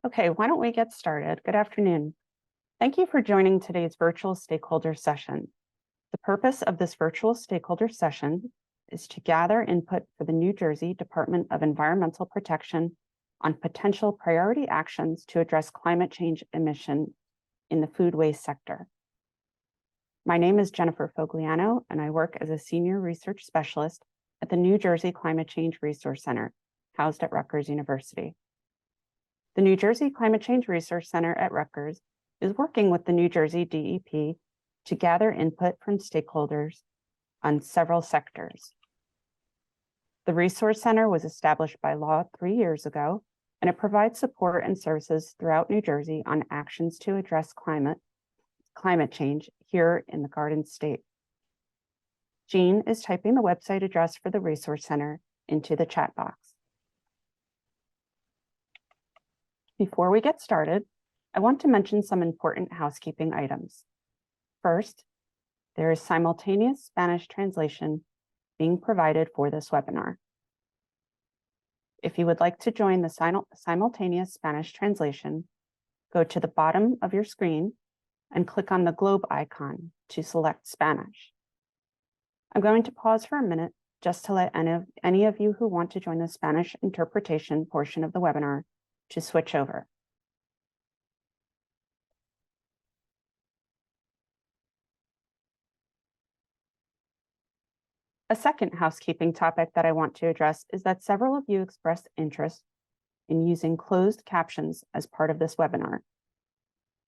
Okay, why don't we get started? Good afternoon. Thank you for joining today's virtual stakeholder session. The purpose of this virtual stakeholder session is to gather input for the New Jersey Department of Environmental Protection on potential priority actions to address climate change emission in the food waste sector. My name is Jennifer Fogliano, and I work as a senior research specialist at the New Jersey Climate Change Resource Center, housed at Rutgers University. The New Jersey Climate Change Resource Center at Rutgers is working with the New Jersey DEP to gather input from stakeholders on several sectors. The Resource Center was established by law 3 years ago, and it provides support and services throughout New Jersey on actions to address climate change here in the Garden State. Jean is typing the website address for the Resource Center into the chat box. Before we get started, I want to mention some important housekeeping items. First, there is simultaneous Spanish translation being provided for this webinar. If you would like to join the simultaneous Spanish translation, go to the bottom of your screen and click on the globe icon to select Spanish. I'm going to pause for a minute just to let any of you who want to join the Spanish interpretation portion of the webinar to switch over. A second housekeeping topic that I want to address is that several of you expressed interest in using closed captions as part of this webinar.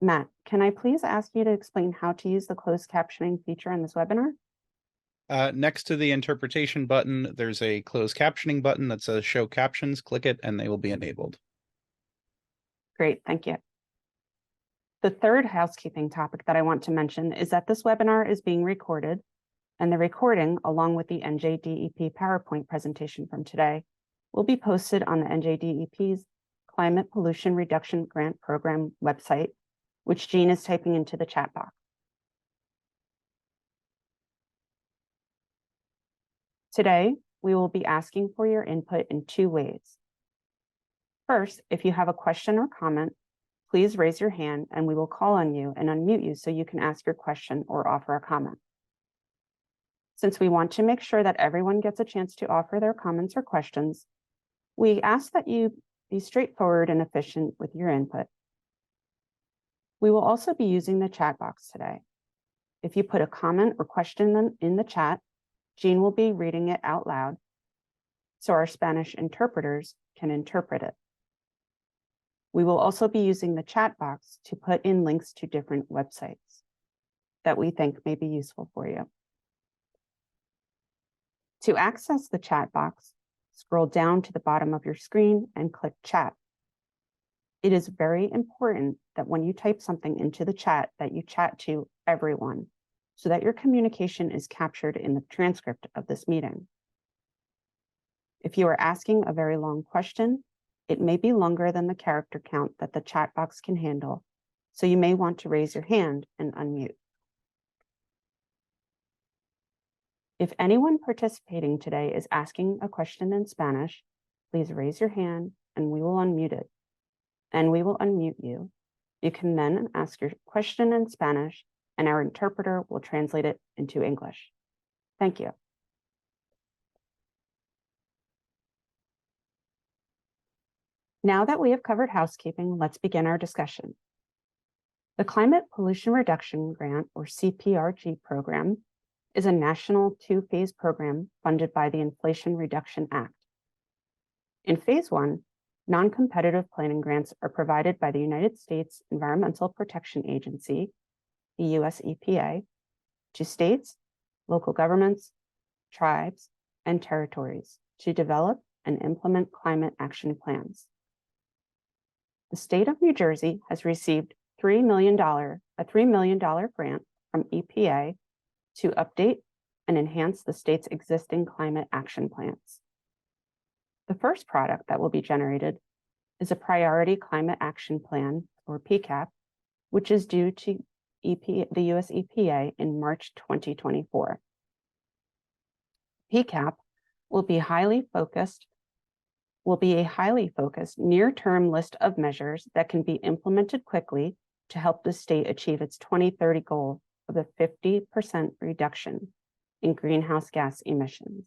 Matt, can I please ask you to explain how to use the closed captioning feature in this webinar? Next to the interpretation button, there's a closed captioning button that says show captions. Click it and they will be enabled. Great, thank you. The third housekeeping topic that I want to mention is that this webinar is being recorded, and the recording, along with the NJDEP PowerPoint presentation from today, will be posted on the NJDEP's Climate Pollution Reduction Grant Program website, which Jean is typing into the chat box. Today, we will be asking for your input in 2 ways. First, if you have a question or comment, please raise your hand and we will call on you and unmute you so you can ask your question or offer a comment. Since we want to make sure that everyone gets a chance to offer their comments or questions, we ask that you be straightforward and efficient with your input. We will also be using the chat box today. If you put a comment or question in the chat, Jean will be reading it out loud so our Spanish interpreters can interpret it. We will also be using the chat box to put in links to different websites that we think may be useful for you. To access the chat box, scroll down to the bottom of your screen and click Chat. It is very important that when you type something into the chat that you chat to everyone so that your communication is captured in the transcript of this meeting. If you are asking a very long question, it may be longer than the character count that the chat box can handle, so you may want to raise your hand and unmute. If anyone participating today is asking a question in Spanish, please raise your hand and we will unmute it. And we will unmute you. You can then ask your question in Spanish and our interpreter will translate it into English. Thank you. Now that we have covered housekeeping, let's begin our discussion. The Climate Pollution Reduction Grant, or CPRG program, is a national 2-phase program funded by the Inflation Reduction Act. In phase 1, non-competitive planning grants are provided by the United States Environmental Protection Agency, the US EPA, to states, local governments, tribes, and territories to develop and implement climate action plans. The state of New Jersey has received a $3 million grant from EPA to update and enhance the state's existing climate action plans. The first product that will be generated is a Priority Climate Action Plan, or PCAP, which is due to the US EPA in March 2024. PCAP will be highly focused will be a highly focused near-term list of measures that can be implemented quickly to help the state achieve its 2030 goal of a 50% reduction in greenhouse gas emissions.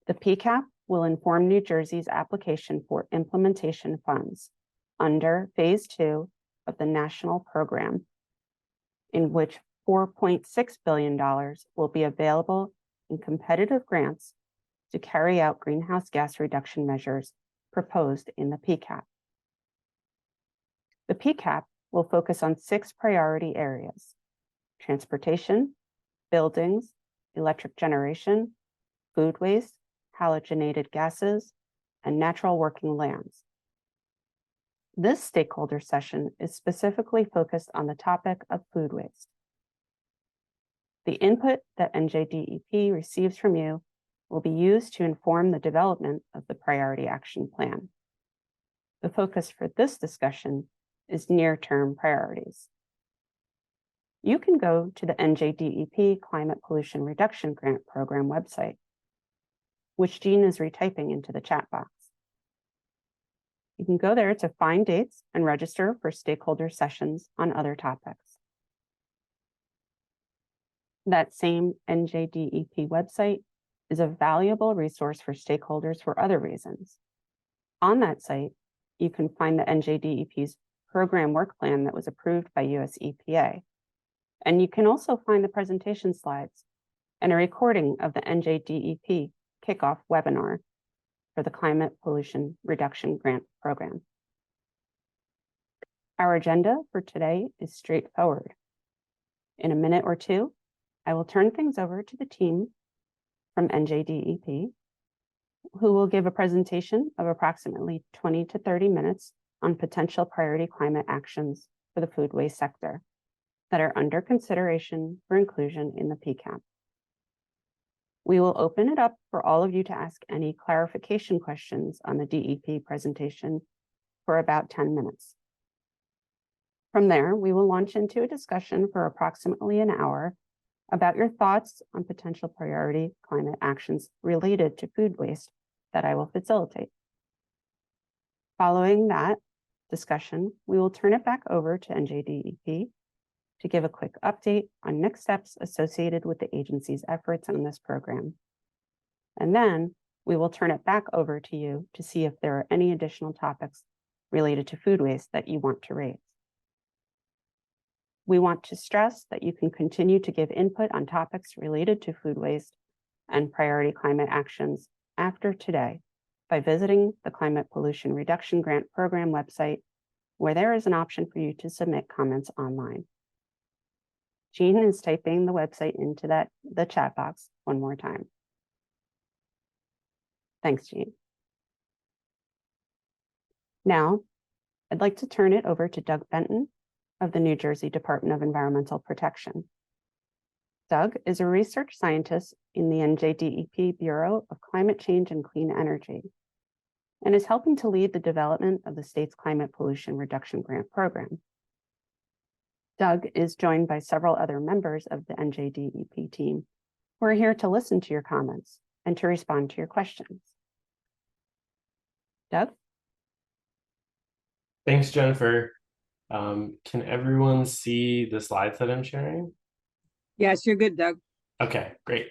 The PCAP will inform New Jersey's application for implementation funds under Phase 2 of the national program, in which $4.6 billion will be available in competitive grants to carry out greenhouse gas reduction measures proposed in the PCAP. The PCAP will focus on 6 priority areas: transportation, buildings, electric generation, food waste, halogenated gases, and natural working lands. This stakeholder session is specifically focused on the topic of food waste. The input that NJDEP receives from you will be used to inform the development of the priority action plan. The focus for this discussion is near-term priorities. You can go to the NJDEP Climate Pollution Reduction Grant Program website, which Jean is retyping into the chat box. You can go there to find dates and register for stakeholder sessions on other topics. That same NJDEP website is a valuable resource for stakeholders for other reasons. On that site, you can find the NJDEP's program work plan that was approved by US EPA. And you can also find the presentation slides and a recording of the NJDEP kickoff webinar for the Climate Pollution Reduction Grant Program. Our agenda for today is straightforward. In a minute or two, I will turn things over to the team from NJDEP, who will give a presentation of approximately 20 to 30 minutes on potential priority climate actions for the food waste sector that are under consideration for inclusion in the PCAP. We will open it up for all of you to ask any clarification questions on the DEP presentation for about 10 minutes. From there, we will launch into a discussion for approximately an hour about your thoughts on potential priority climate actions related to food waste that I will facilitate. Following that discussion, we will turn it back over to NJDEP to give a quick update on next steps associated with the agency's efforts on this program. And then we will turn it back over to you to see if there are any additional topics related to food waste that you want to raise. We want to stress that you can continue to give input on topics related to food waste and priority climate actions after today by visiting the Climate Pollution Reduction Grant Program website, where there is an option for you to submit comments online. Jean is typing the website into the chat box one more time. Thanks, Jean. Now, I'd like to turn it over to Doug Benton of the New Jersey Department of Environmental Protection. Doug is a research scientist in the NJDEP Bureau of Climate Change and Clean Energy and is helping to lead the development of the state's Climate Pollution Reduction Grant Program. Doug is joined by several other members of the NJDEP team who are here to listen to your comments and to respond to your questions. Doug? Thanks, Jennifer. Can everyone see the slides that I'm sharing? Yes, you're good, Doug. Okay, great.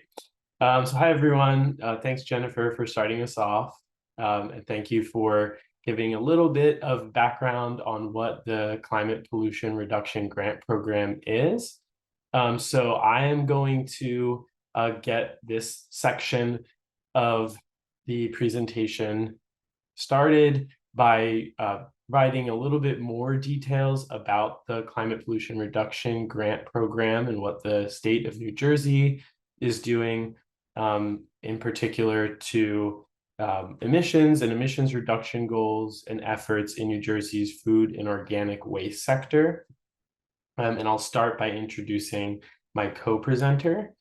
So hi, everyone. Thanks, Jennifer, for starting us off. And thank you for giving a little bit of background on what the Climate Pollution Reduction Grant Program is. So I am going to get this section of the presentation started by providing a little bit more details about the Climate Pollution Reduction Grant Program and what the state of New Jersey is doing, in particular to emissions and emissions reduction goals and efforts in New Jersey's food and organic waste sector. And I'll start by introducing my co-presenter.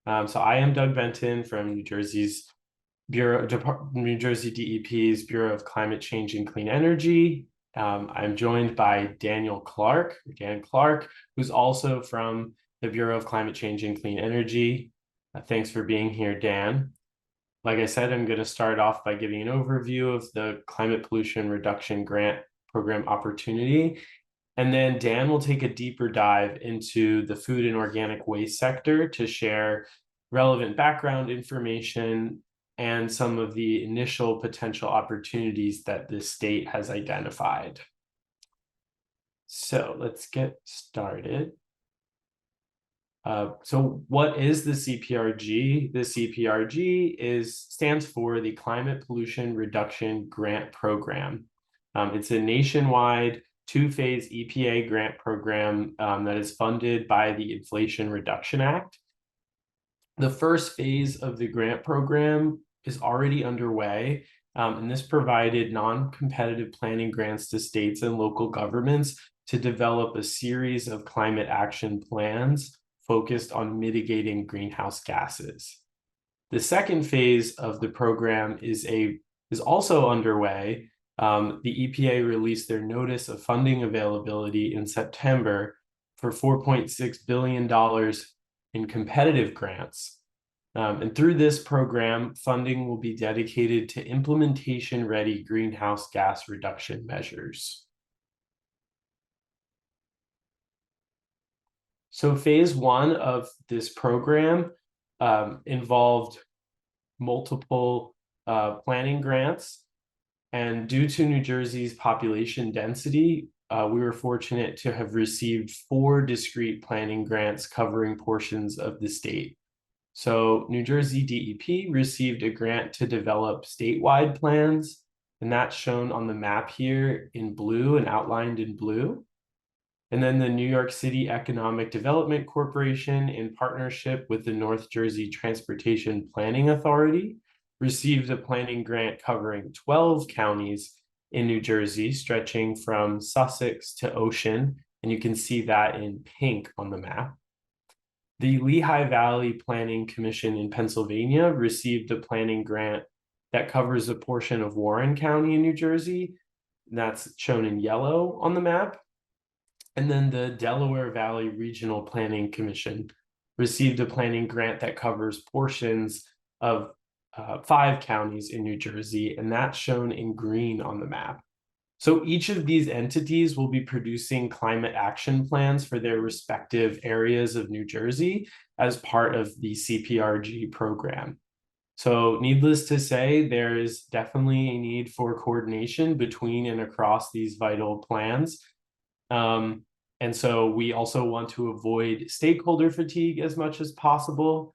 So I am Doug Benton from New Jersey DEP's Bureau of Climate Change and Clean Energy. I'm joined by Dan Clark, who's also from the Bureau of Climate Change and Clean Energy. Thanks for being here, Dan. Like I said, I'm going to start off by giving an overview of the Climate Pollution Reduction Grant Program opportunity. And then Dan will take a deeper dive into the food and organic waste sector to share relevant background information and some of the initial potential opportunities that the state has identified. So let's get started. So what is the CPRG? The CPRG stands for the Climate Pollution Reduction Grant Program. It's a nationwide two-phase EPA grant program that is funded by the Inflation Reduction Act. The first phase of the grant program is already underway, and this provided non-competitive planning grants to states and local governments to develop a series of climate action plans focused on mitigating greenhouse gases. The second phase of the program is also underway. The EPA released their notice of funding availability in September for $4.6 billion in competitive grants. And through this program, funding will be dedicated to implementation-ready greenhouse gas reduction measures. So phase one of this program involved multiple planning grants. And due to New Jersey's population density, we were fortunate to have received 4 discrete planning grants covering portions of the state. So New Jersey DEP received a grant to develop statewide plans, and that's shown on the map here in blue and outlined in blue. And then the New York City Economic Development Corporation, in partnership with the North Jersey Transportation Planning Authority, received a planning grant covering 12 counties in New Jersey, stretching from Sussex to Ocean, and you can see that in pink on the map. The Lehigh Valley Planning Commission in Pennsylvania received a planning grant that covers a portion of Warren County in New Jersey. That's shown in yellow on the map. And then the Delaware Valley Regional Planning Commission received a planning grant that covers portions of 5 counties in New Jersey, and that's shown in green on the map. So each of these entities will be producing climate action plans for their respective areas of New Jersey as part of the CPRG program. So needless to say, there is definitely a need for coordination between and across these vital plans. And so we also want to avoid stakeholder fatigue as much as possible.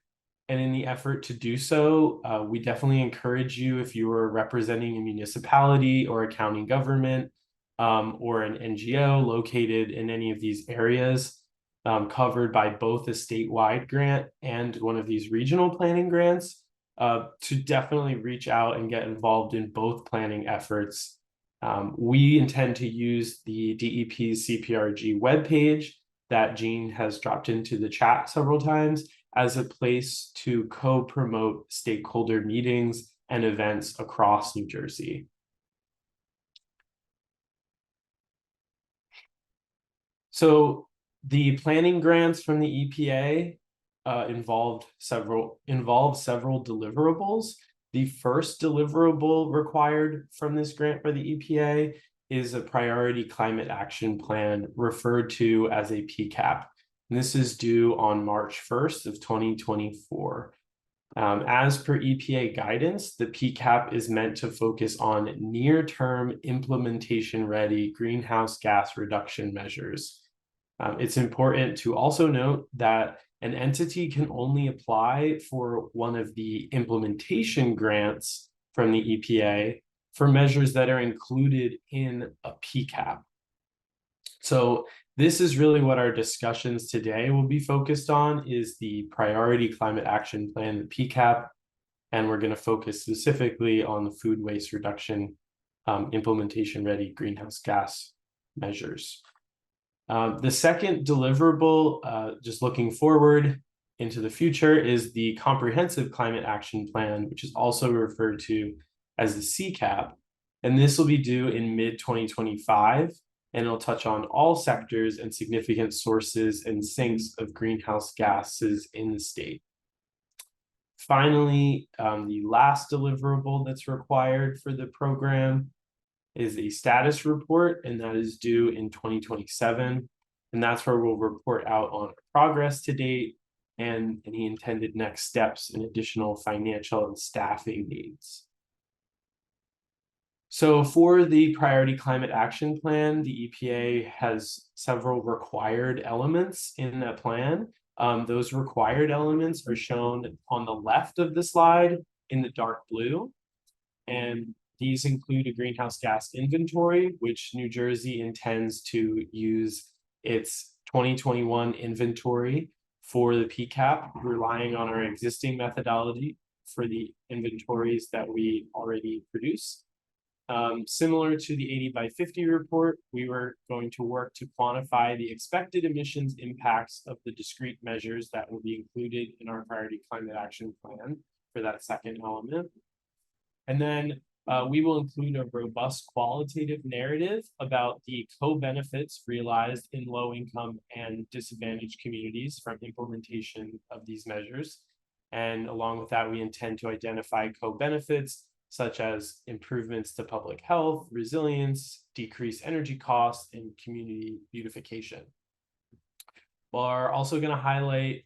And in the effort to do so, we definitely encourage you, if you are representing a municipality or a county government or an NGO located in any of these areas covered by both a statewide grant and one of these regional planning grants, to definitely reach out and get involved in both planning efforts. We intend to use the DEP's CPRG webpage that Jean has dropped into the chat several times as a place to co-promote stakeholder meetings and events across New Jersey. So the planning grants from the EPA involve several deliverables. The first deliverable required from this grant by the EPA is a priority climate action plan referred to as a PCAP. And this is due on March 1st of 2024. As per EPA guidance, the PCAP is meant to focus on near-term implementation-ready greenhouse gas reduction measures. It's important to also note that an entity can only apply for one of the implementation grants from the EPA for measures that are included in a PCAP. So this is really what our discussions today will be focused on, is the Priority Climate Action Plan, the PCAP, and we're going to focus specifically on the food waste reduction implementation-ready greenhouse gas measures. The second deliverable, just looking forward into the future, is the Comprehensive Climate Action Plan, which is also referred to as the CCAP, and this will be due in mid-2025, and it'll touch on all sectors and significant sources and sinks of greenhouse gases in the state. Finally, the last deliverable that's required for the program is a status report, and that is due in 2027. And that's where we'll report out on our progress to date and any intended next steps and additional financial and staffing needs. So for the Priority Climate Action Plan, the EPA has several required elements in that plan. Those required elements are shown on the left of the slide in the dark blue. And these include a greenhouse gas inventory, which New Jersey intends to use its 2021 inventory for the PCAP, relying on our existing methodology for the inventories that we already produce. Similar to the 80/50 report, we were going to work to quantify the expected emissions impacts of the discrete measures that will be included in our Priority Climate Action Plan for that second element. And then we will include a robust qualitative narrative about the co-benefits realized in low-income and disadvantaged communities from implementation of these measures. And along with that, we intend to identify co-benefits such as improvements to public health, resilience, decreased energy costs, and community beautification. We're also going to highlight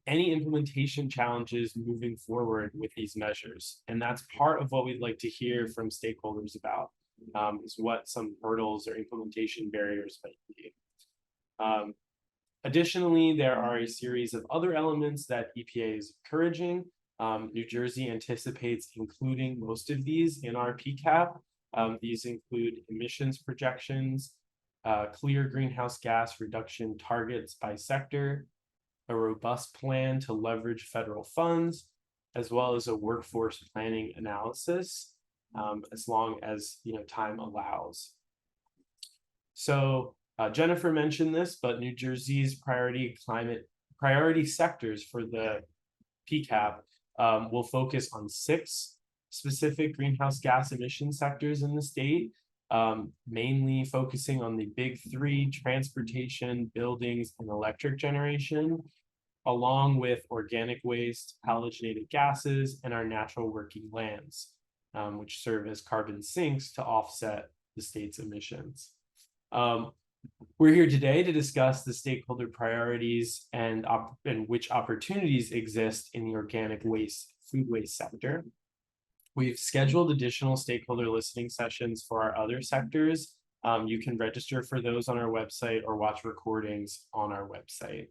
any implementation challenges moving forward with these measures. And that's part of what we'd like to hear from stakeholders about, is what some hurdles or implementation barriers might be. Additionally, there are a series of other elements that EPA is encouraging. New Jersey anticipates including most of these in our PCAP. These include emissions projections, clear greenhouse gas reduction targets by sector, a robust plan to leverage federal funds, as well as a workforce planning analysis, as long as time allows. So Jennifer mentioned this, but New Jersey's priority sectors for the PCAP will focus on 6 specific greenhouse gas emission sectors in the state, mainly focusing on the big 3: transportation, buildings, and electric generation, along with organic waste, halogenated gases, and our natural working lands, which serve as carbon sinks to offset the state's emissions. We're here today to discuss the stakeholder priorities and which opportunities exist in the organic waste, food waste sector. We've scheduled additional stakeholder listening sessions for our other sectors. You can register for those on our website or watch recordings on our website.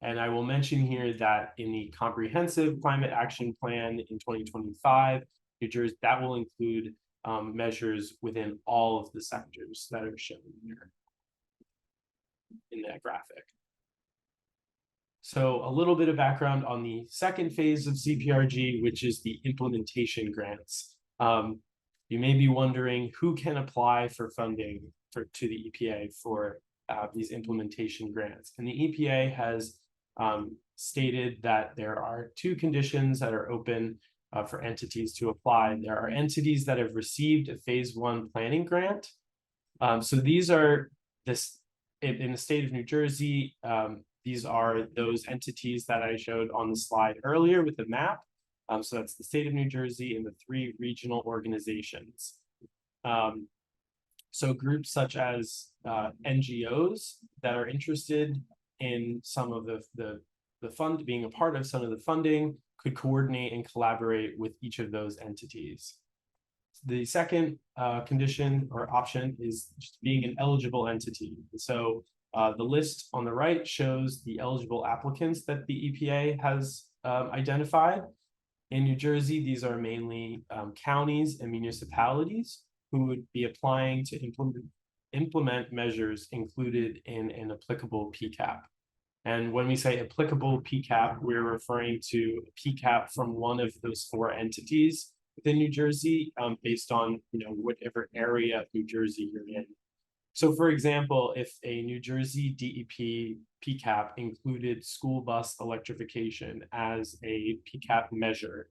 And I will mention here that in the Comprehensive Climate Action Plan in 2025, New Jersey, that will include measures within all of the sectors that are shown here in that graphic. So a little bit of background on the second phase of CPRG, which is the implementation grants. You may be wondering who can apply for funding to the EPA for these implementation grants. And the EPA has stated that there are 2 conditions that are open for entities to apply. There are entities that have received a phase 1 planning grant. So these are in the state of New Jersey, these are those entities that I showed on the slide earlier with the map. So that's the state of New Jersey and the 3 regional organizations. So groups such as NGOs that are interested in some of the fund, being a part of some of the funding, could coordinate and collaborate with each of those entities. The second condition or option is just being an eligible entity. So the list on the right shows the eligible applicants that the EPA has identified. In New Jersey, these are mainly counties and municipalities who would be applying to implement measures included in an applicable PCAP. And when we say applicable PCAP, we're referring to a PCAP from one of those 4 entities within New Jersey, based on whatever area of New Jersey you're in. So for example, if a New Jersey DEP PCAP included school bus electrification as a PCAP measure,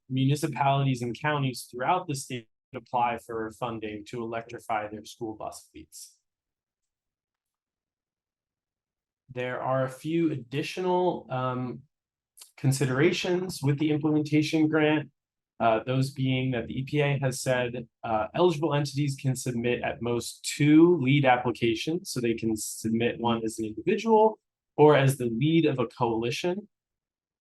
municipalities and counties throughout the state apply for funding to electrify their school bus fleets. There are a few additional considerations with the implementation grant, those being that the EPA has said eligible entities can submit at most 2 lead applications. So they can submit one as an individual or as the lead of a coalition,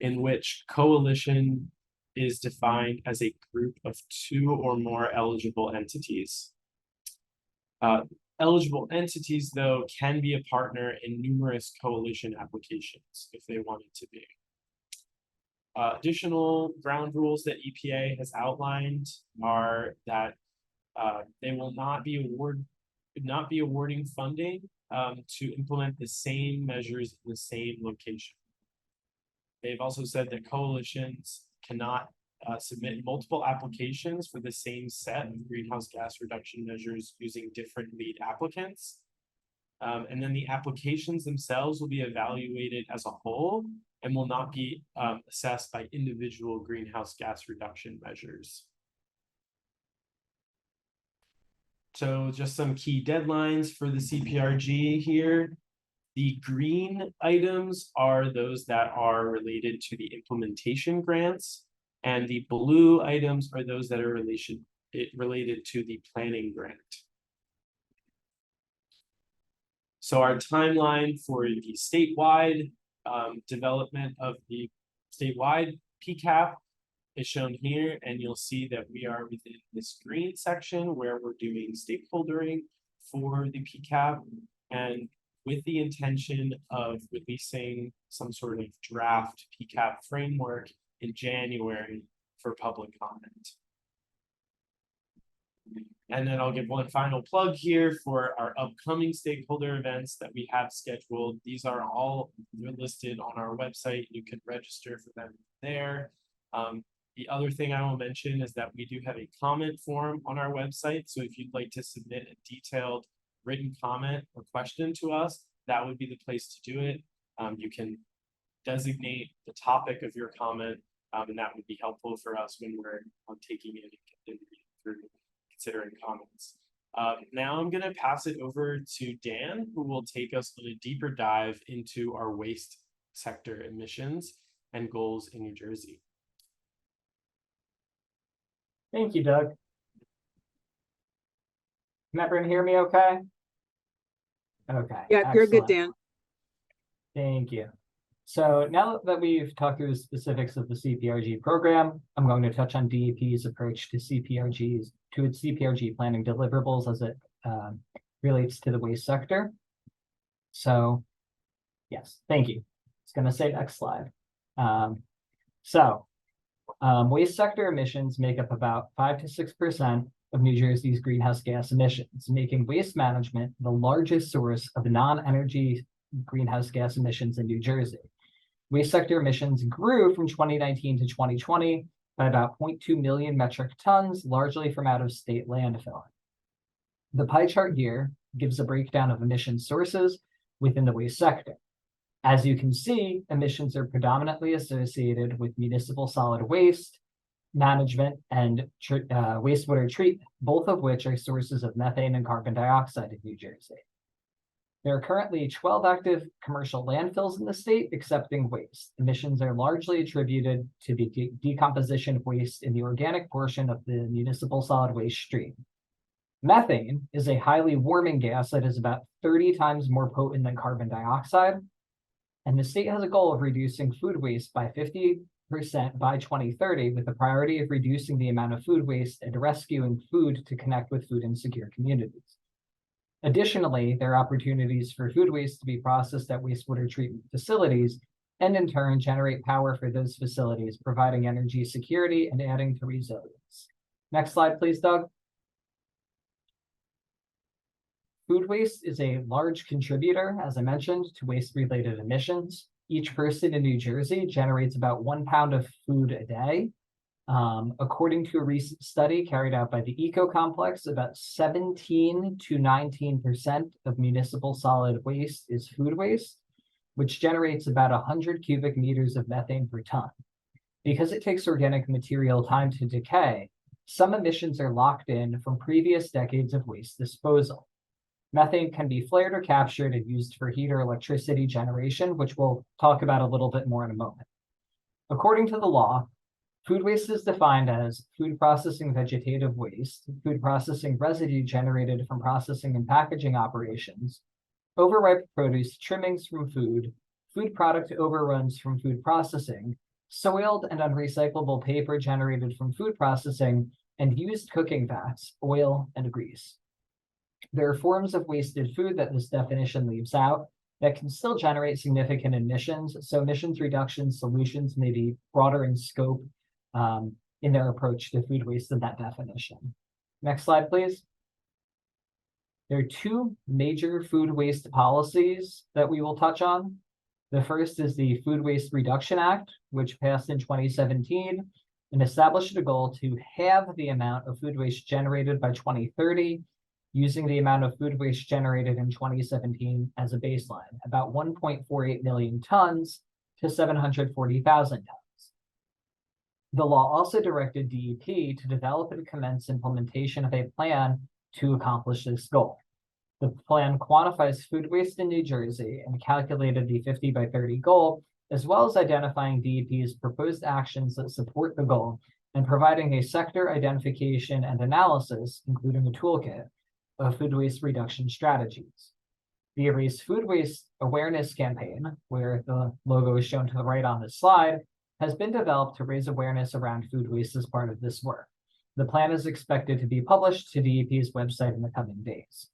in which coalition is defined as a group of 2 or more eligible entities. Eligible entities, though, can be a partner in numerous coalition applications if they wanted to be. Additional ground rules that EPA has outlined are that they will not be awarding funding to implement the same measures in the same location. They've also said that coalitions cannot submit multiple applications for the same set of greenhouse gas reduction measures using different lead applicants. And then the applications themselves will be evaluated as a whole and will not be assessed by individual greenhouse gas reduction measures. So just some key deadlines for the CPRG here. The green items are those that are related to the implementation grants, and the blue items are those that are related to the planning grant. So our timeline for the statewide development of the statewide PCAP is shown here, and you'll see that we are within this green section where we're doing stakeholdering for the PCAP, and with the intention of releasing some sort of draft PCAP framework in January for public comment. And then I'll give one final plug here for our upcoming stakeholder events that we have scheduled. These are all listed on our website. You can register for them there. The other thing I will mention is that we do have a comment form on our website. So if you'd like to submit a detailed written comment or question to us, that would be the place to do it. You can designate the topic of your comment, and that would be helpful for us when we're taking it and reading through, considering comments. Now I'm going to pass it over to Dan, who will take us on a deeper dive into our waste sector emissions and goals in New Jersey. Thank you, Doug. Can everyone hear me okay? Okay. Yeah, you're good, excellent. Dan. Thank you. So now that we've talked through the specifics of the CPRG program, I'm going to touch on DEP's approach to its CPRG planning deliverables as it relates to the waste sector. So yes, thank you. It's going to say next slide. Waste sector emissions make up about 5 to 6% of New Jersey's greenhouse gas emissions, making waste management the largest source of non-energy greenhouse gas emissions in New Jersey. Waste sector emissions grew from 2019 to 2020 by about 0.2 million metric tons, largely from out-of-state landfill. The pie chart here gives a breakdown of emission sources within the waste sector. As you can see, emissions are predominantly associated with municipal solid waste management and wastewater treatment, both of which are sources of methane and carbon dioxide in New Jersey. There are currently 12 active commercial landfills in the state accepting waste. Emissions are largely attributed to the decomposition of waste in the organic portion of the municipal solid waste stream. Methane is a highly warming gas that is about 30 times more potent than carbon dioxide. And the state has a goal of reducing food waste by 50% by 2030, with the priority of reducing the amount of food waste and rescuing food to connect with food insecure communities. Additionally, there are opportunities for food waste to be processed at wastewater treatment facilities and in turn generate power for those facilities, providing energy security and adding to resilience. Next slide, please, Doug. Food waste is a large contributor, as I mentioned, to waste-related emissions. Each person in New Jersey generates about 1 pound of food a day. According to a recent study carried out by the Eco Complex, about 17 to 19% of municipal solid waste is food waste, which generates about 100 cubic meters of methane per ton. Because it takes organic material time to decay, some emissions are locked in from previous decades of waste disposal. Methane can be flared or captured and used for heat or electricity generation, which we'll talk about a little bit more in a moment. According to the law, food waste is defined as food processing vegetative waste, food processing residue generated from processing and packaging operations, overripe produce trimmings from food product overruns from food processing, soiled and unrecyclable paper generated from food processing, and used cooking fats, oil, and grease. There are forms of wasted food that this definition leaves out that can still generate significant emissions, so emissions reduction solutions may be broader in scope in their approach to food waste than that definition. Next slide, please. There are two major food waste policies that we will touch on. The first is the Food Waste Reduction Act, which passed in 2017 and established a goal to halve the amount of food waste generated by 2030, using the amount of food waste generated in 2017 as a baseline, about 1.48 million tons to 740,000 tons. The law also directed DEP to develop and commence implementation of a plan to accomplish this goal. The plan quantifies food waste in New Jersey and calculated the 50 by 30 goal, as well as identifying DEP's proposed actions that support the goal and providing a sector identification and analysis, including a toolkit of food waste reduction strategies. The Erase Food Waste Awareness Campaign, where the logo is shown to the right on this slide, has been developed to raise awareness around food waste as part of this work. The plan is expected to be published to DEP's website in the coming days.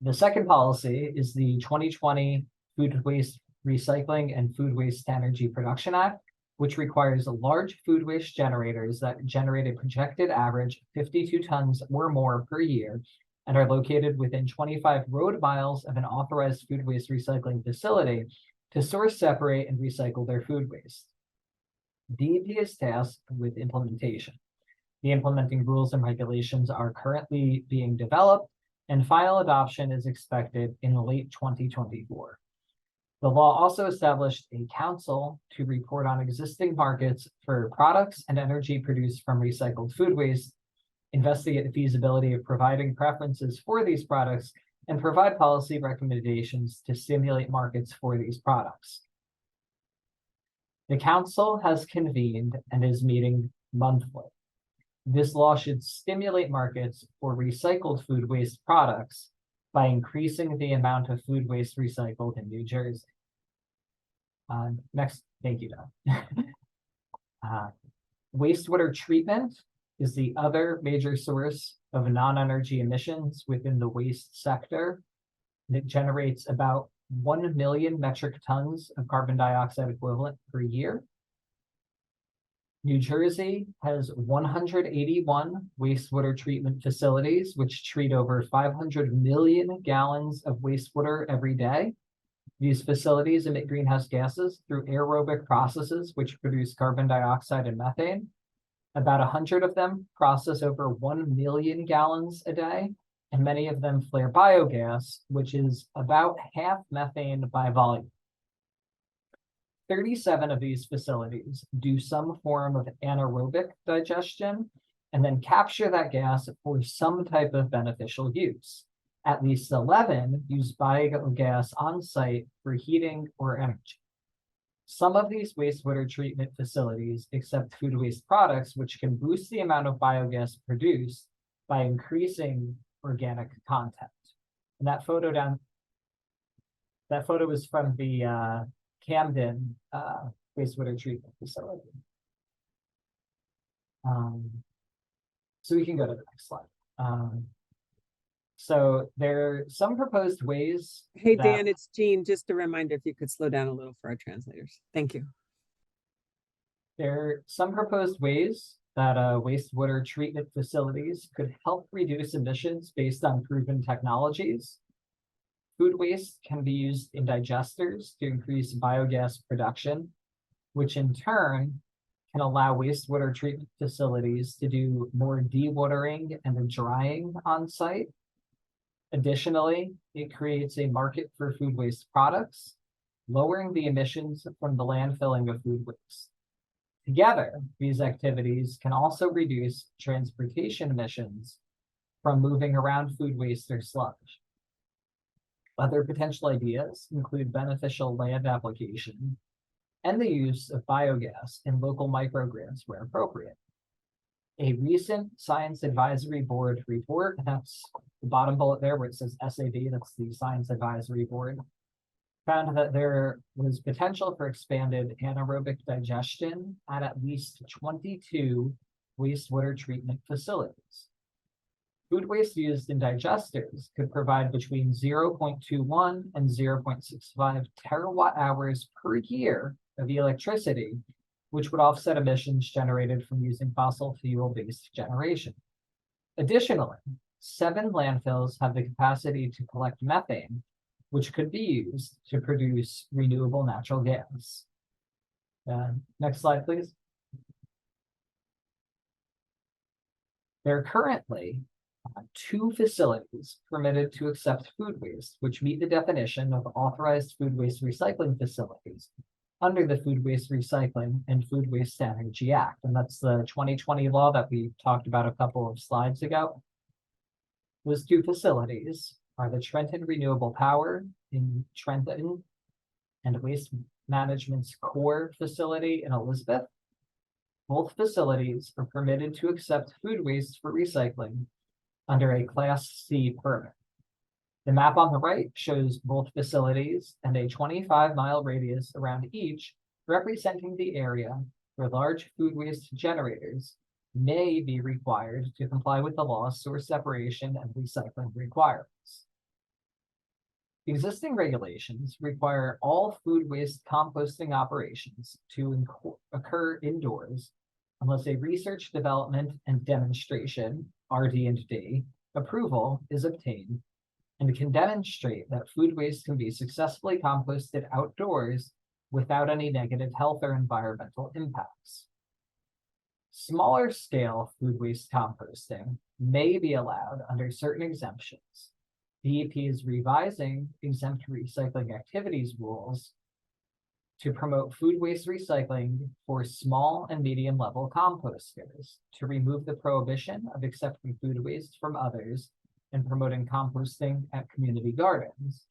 The second policy is the 2020 Food Waste Recycling and Food Waste Energy Production Act, which requires large food waste generators that generate a projected average 52 tons or more per year and are located within 25 road miles of an authorized food waste recycling facility to source, separate, and recycle their food waste. DEP is tasked with implementation. The implementing rules and regulations are currently being developed, and final adoption is expected in late 2024. The law also established a council to report on existing markets for products and energy produced from recycled food waste, investigate the feasibility of providing preferences for these products, and provide policy recommendations to stimulate markets for these products. The council has convened and is meeting monthly. This law should stimulate markets for recycled food waste products by increasing the amount of food waste recycled in New Jersey. Next, thank you, Doug. Wastewater treatment is the other major source of non-energy emissions within the waste sector. It generates about 1 million metric tons of carbon dioxide equivalent per year. New Jersey has 181 wastewater treatment facilities, which treat over 500 million gallons of wastewater every day. These facilities emit greenhouse gases through aerobic processes, which produce carbon dioxide and methane. About 100 of them process over 1 million gallons a day, and many of them flare biogas, which is about half methane by volume. 37 of these facilities do some form of anaerobic digestion and then capture that gas for some type of beneficial use. At least 11 use biogas on site for heating or energy. Some of these wastewater treatment facilities accept food waste products, which can boost the amount of biogas produced by increasing organic content. And that photo is from the Camden wastewater treatment facility. So we can go to the next slide. So there are some proposed ways. Hey, Dan, it's Jean. Just a reminder, if you could slow down a little for our translators. Thank you. There are some proposed ways that wastewater treatment facilities could help reduce emissions based on proven technologies. Food waste can be used in digesters to increase biogas production, which in turn can allow wastewater treatment facilities to do more dewatering and drying on site. Additionally, it creates a market for food waste products, lowering the emissions from the landfilling of food waste. Together, these activities can also reduce transportation emissions from moving around food waste or sludge. Other potential ideas include beneficial land application, and the use of biogas in local microgrids where appropriate. A recent Science Advisory Board report, and that's the bottom bullet there where it says SAB, that's the Science Advisory Board, found that there was potential for expanded anaerobic digestion at least 22 wastewater treatment facilities. Food waste used in digesters could provide between 0.21 and 0.65 terawatt hours per year of electricity, which would offset emissions generated from using fossil fuel-based generation. Additionally, 7 landfills have the capacity to collect methane, which could be used to produce renewable natural gas. Next slide, please. There are currently 2 facilities permitted to accept food waste, which meet the definition of authorized food waste recycling facilities under the Food Waste Recycling and Food Waste Energy Act. And that's the 2020 law that we talked about a couple of slides ago. Those 2 facilities are the Trenton Renewable Power in Trenton and Waste Management's core facility in Elizabeth. Both facilities are permitted to accept food waste for recycling under a Class C permit. The map on the right shows both facilities and a 25-mile radius around each, representing the area where large food waste generators may be required to comply with the law's source separation and recycling requirements. Existing regulations require all food waste composting operations to occur indoors unless a research, development, and demonstration, RD&D, approval is obtained and can demonstrate that food waste can be successfully composted outdoors without any negative health or environmental impacts. Smaller scale food waste composting may be allowed under certain exemptions. DEP is revising exempt recycling activities rules to promote food waste recycling for small and medium level composters, to remove the prohibition of accepting food waste from others and promoting composting at community gardens,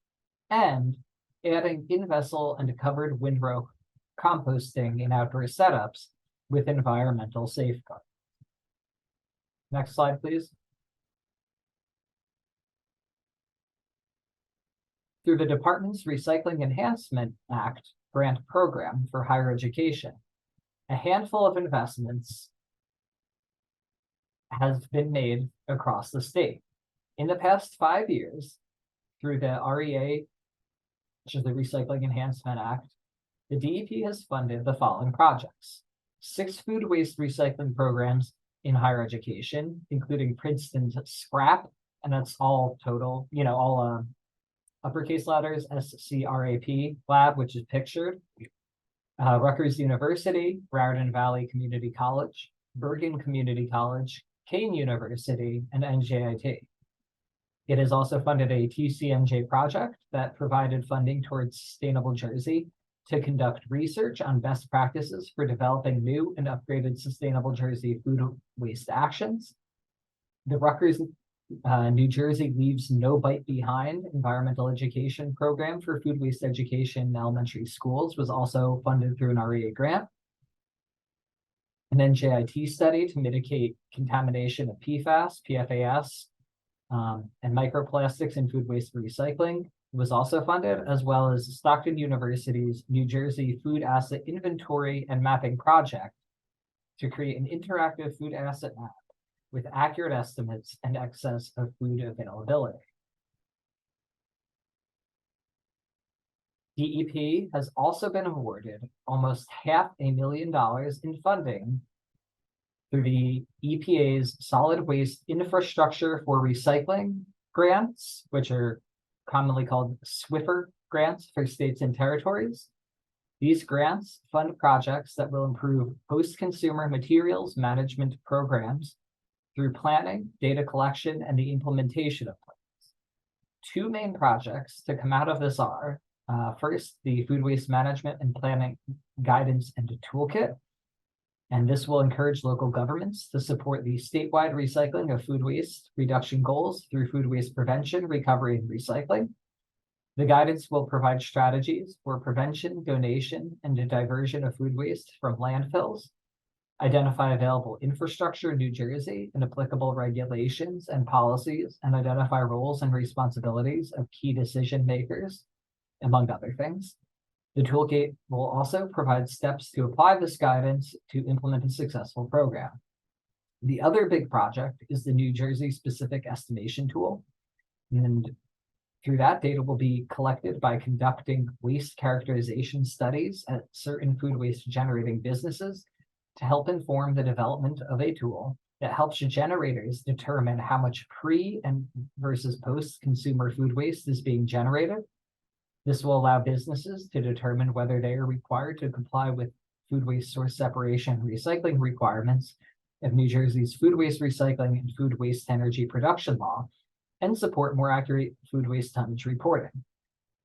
and adding in-vessel and covered windrow composting in outdoor setups with environmental safeguards. Next slide, please. Through the department's Recycling Enhancement Act grant program for higher education, a handful of investments has been made across the state. In the past 5 years, through the REA, which is the Recycling Enhancement Act, the DEP has funded the following projects: 6 food waste recycling programs in higher education, including Princeton's SCRAP, and that's all total, all uppercase letters, SCRAP lab, which is pictured. Rutgers University, Raritan Valley Community College, Bergen Community College, Kane University, and NJDEP. It has also funded a TCNJ project that provided funding towards Sustainable Jersey to conduct research on best practices for developing new and upgraded Sustainable Jersey food waste actions. The Rutgers New Jersey Leaves No Bite Behind environmental education program for food waste education in elementary schools was also funded through an REA grant. An NJIT study to mitigate contamination of PFAS, PFAS, and microplastics in food waste recycling was also funded, as well as Stockton University's New Jersey Food Asset Inventory and Mapping Project to create an interactive food asset map with accurate estimates and excess of food availability. DEP has also been awarded almost $500,000 in funding through the EPA's Solid Waste Infrastructure for Recycling grants, which are commonly called SWIFR grants for states and territories. These grants fund projects that will improve post-consumer materials management programs through planning, data collection, and the implementation of plans. 2 main projects to come out of this are, first, the Food Waste Management and Planning Guidance and Toolkit, and this will encourage local governments to support the statewide recycling of food waste reduction goals through food waste prevention, recovery, and recycling. The guidance will provide strategies for prevention, donation, and the diversion of food waste from landfills, identify available infrastructure in New Jersey and applicable regulations and policies, and identify roles and responsibilities of key decision makers, among other things. The toolkit will also provide steps to apply this guidance to implement a successful program. The other big project is the New Jersey specific estimation tool. And through that, data will be collected by conducting waste characterization studies at certain food waste generating businesses to help inform the development of a tool that helps generators determine how much pre and versus post-consumer food waste is being generated. This will allow businesses to determine whether they are required to comply with food waste source separation and recycling requirements of New Jersey's food waste recycling and food waste energy production law, and support more accurate food waste tonnage reporting.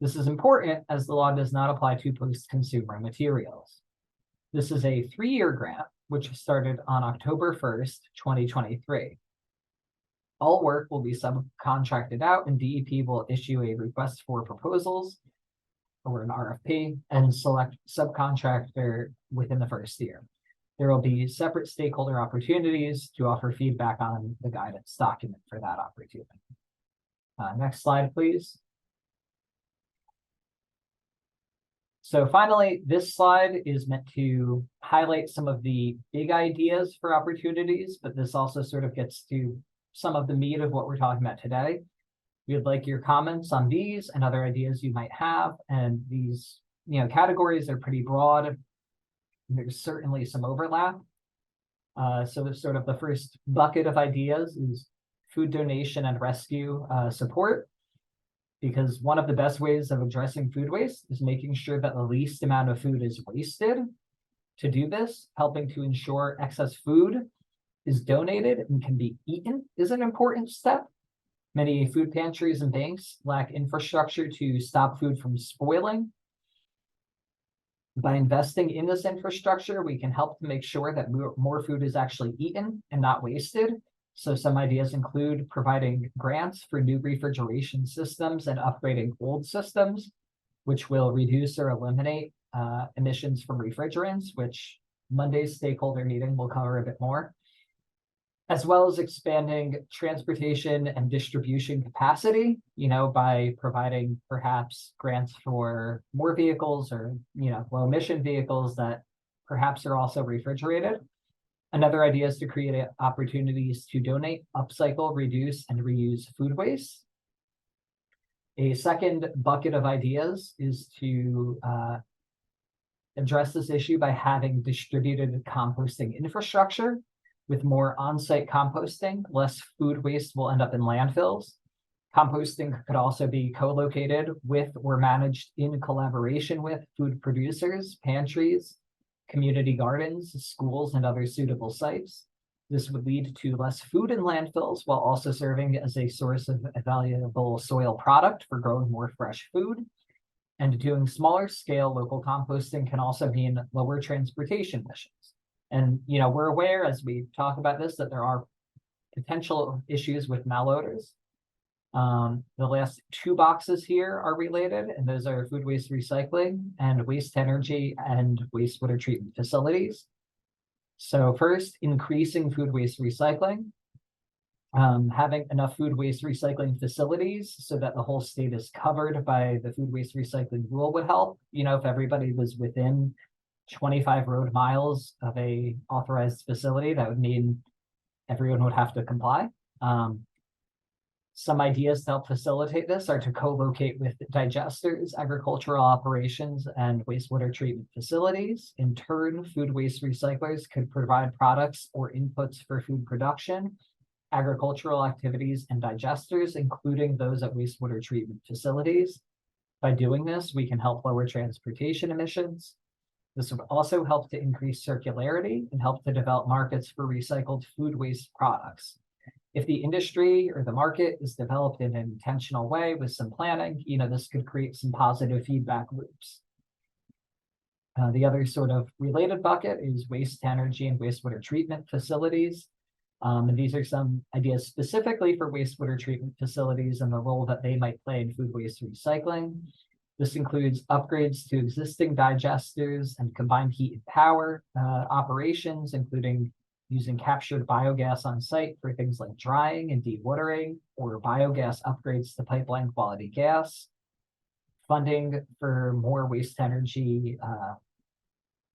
This is important as the law does not apply to post-consumer materials. This is a 3-year grant, which started on October 1st, 2023. All work will be subcontracted out, and DEP will issue a request for proposals or an RFP and select subcontractor within the first year. There will be separate stakeholder opportunities to offer feedback on the guidance document for that opportunity. Next slide, please. So finally, this slide is meant to highlight some of the big ideas for opportunities, but this also sort of gets to some of the meat of what we're talking about today. We'd like your comments on these and other ideas you might have. And these, categories are pretty broad. There's certainly some overlap. So sort of the first bucket of ideas is food donation and rescue support, because one of the best ways of addressing food waste is making sure that the least amount of food is wasted. To do this, helping to ensure excess food is donated and can be eaten is an important step. Many food pantries and banks lack infrastructure to stop food from spoiling. By investing in this infrastructure, we can help to make sure that more food is actually eaten and not wasted. So some ideas include providing grants for new refrigeration systems and upgrading old systems, which will reduce or eliminate emissions from refrigerants, which Monday's stakeholder meeting will cover a bit more, as well as expanding transportation and distribution capacity, by providing perhaps grants for more vehicles or, low emission vehicles that perhaps are also refrigerated. Another idea is to create opportunities to donate, upcycle, reduce, and reuse food waste. A second bucket of ideas is to address this issue by having distributed composting infrastructure. With more on-site composting, less food waste will end up in landfills. Composting could also be co-located with or managed in collaboration with food producers, pantries, community gardens, schools, and other suitable sites. This would lead to less food in landfills while also serving as a source of a valuable soil product for growing more fresh food. And doing smaller scale local composting can also mean lower transportation emissions. And, we're aware as we talk about this that there are potential issues with malodors. The last 2 boxes here are related, and those are food waste recycling and waste energy and wastewater treatment facilities. So first, increasing food waste recycling. Having enough food waste recycling facilities so that the whole state is covered by the food waste recycling rule would help. If everybody was within 25 road miles of a authorized facility, that would mean everyone would have to comply. Some ideas to help facilitate this are to co-locate with digesters, agricultural operations, and wastewater treatment facilities. In turn, food waste recyclers could provide products or inputs for food production, agricultural activities, and digesters, including those at wastewater treatment facilities. By doing this, we can help lower transportation emissions. This would also help to increase circularity and help to develop markets for recycled food waste products. If the industry or the market is developed in an intentional way with some planning, this could create some positive feedback loops. The other sort of related bucket is waste energy and wastewater treatment facilities. And these are some ideas specifically for wastewater treatment facilities and the role that they might play in food waste recycling. This includes upgrades to existing digesters and combined heat and power operations, including using captured biogas on site for things like drying and dewatering, or biogas upgrades to pipeline quality gas. Funding for more waste energy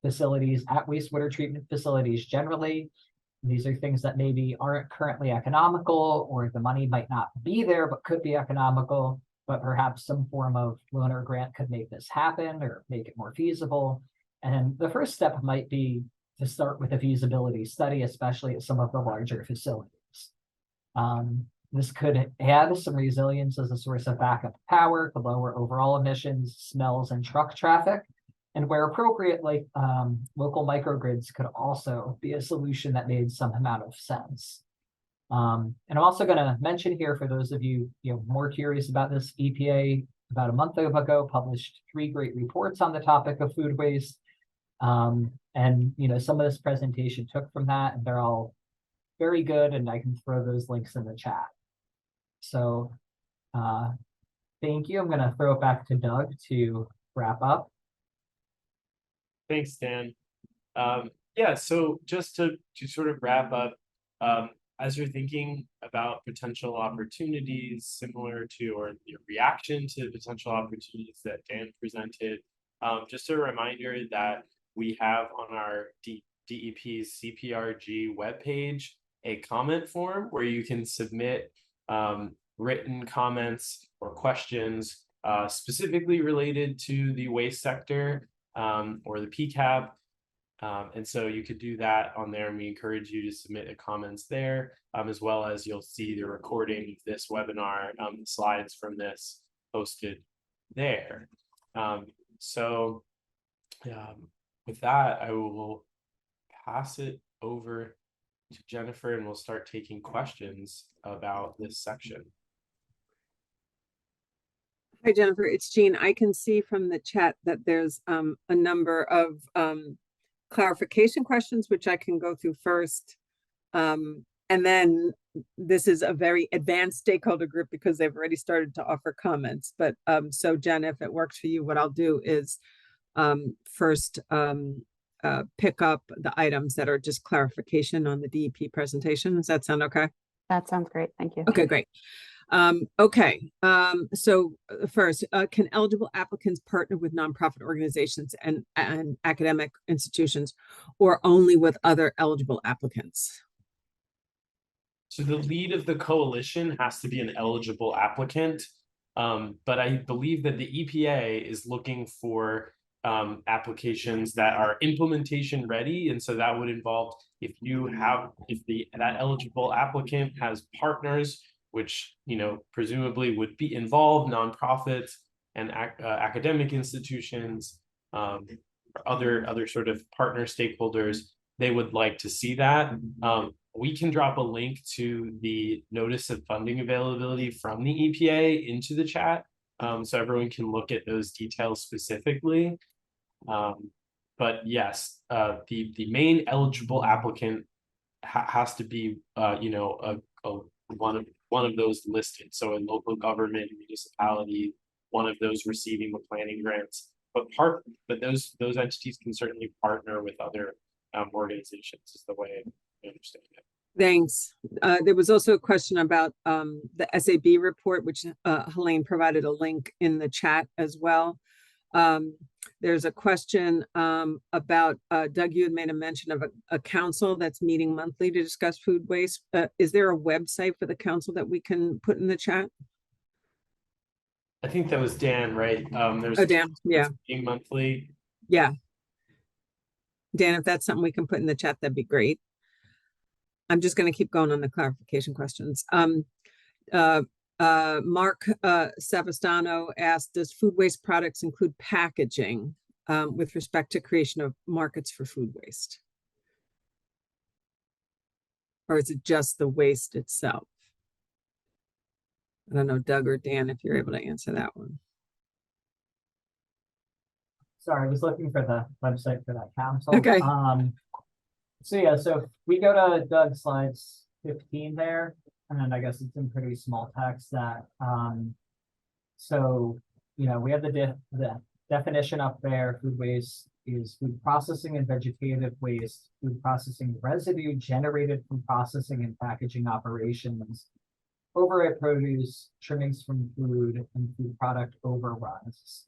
facilities at wastewater treatment facilities generally. These are things that maybe aren't currently economical, or the money might not be there, but could be economical, but perhaps some form of loan or grant could make this happen or make it more feasible. And the first step might be to start with a feasibility study, especially at some of the larger facilities. This could add some resilience as a source of backup power to lower overall emissions, smells, and truck traffic. And where appropriate, like local microgrids could also be a solution that made some amount of sense. And I'm also going to mention here, for those of you, more curious about this, EPA about a month ago published 3 great reports on the topic of food waste. And some of this presentation took from that, and they're all very good, and I can throw those links in the chat. So thank you. I'm going to throw it back to Doug to wrap up. Thanks, Dan. Yeah, so just to sort of wrap up, as you're thinking about potential opportunities similar to, or your reaction to potential opportunities that Dan presented, just a reminder that we have on our DEP's CPRG webpage a comment form where you can submit written comments or questions specifically related to the waste sector or the PCAP. And so you could do that on there, and we encourage you to submit the comments there, as well as you'll see the recording of this webinar, the slides from this posted there. With that, I will pass it over to Jennifer, and we'll start taking questions about this section. Hi, Jennifer, it's Jean. I can see from the chat that there's a number of clarification questions, which I can go through first. And then this is a very advanced stakeholder group because they've already started to offer comments. But so Jen, if it works for you, what I'll do is first pick up the items that are just clarification on the DEP presentation. Does that sound okay? That sounds great. Thank you. Okay, great. So first, can eligible applicants partner with nonprofit organizations and academic institutions, or only with other eligible applicants? So the lead of the coalition has to be an eligible applicant, but I believe that the EPA is looking for applications that are implementation ready, and so that would involve if that eligible applicant has partners, which presumably would be involved, nonprofits and academic institutions, or other sort of partner stakeholders. They would like to see that. We can drop a link to the notice of funding availability from the EPA into the chat, so everyone can look at those details specifically. But yes, the main eligible applicant has to be one of those listed. So in local government, municipality, one of those receiving the planning grants. But those entities can certainly partner with other organizations, is the way I understand it. Thanks. There was also a question about the SAB report, which Helene provided a link in the chat as well. There's a question about, Doug, you had made a mention of a council that's meeting monthly to discuss food waste. Is there a website for the council that we can put in the chat? I think that was Dan, right? There's Dan, yeah. Meeting monthly. Yeah. Dan, if that's something we can put in the chat, that'd be great. I'm just going to keep going on the clarification questions. Mark Savastano asked, does food waste products include packaging with respect to creation of markets for food waste? Or is it just the waste itself? I don't know, Doug or Dan, if you're able to answer that one. Sorry, I was looking for the website for that council. Okay. So if we go to Doug's slides, 15 there, and then I guess it's in pretty small text that, so, you know, we have the definition up there. Food waste is food processing and vegetative waste, food processing residue generated from processing and packaging operations, overripe produce, trimmings from food, and food product overruns.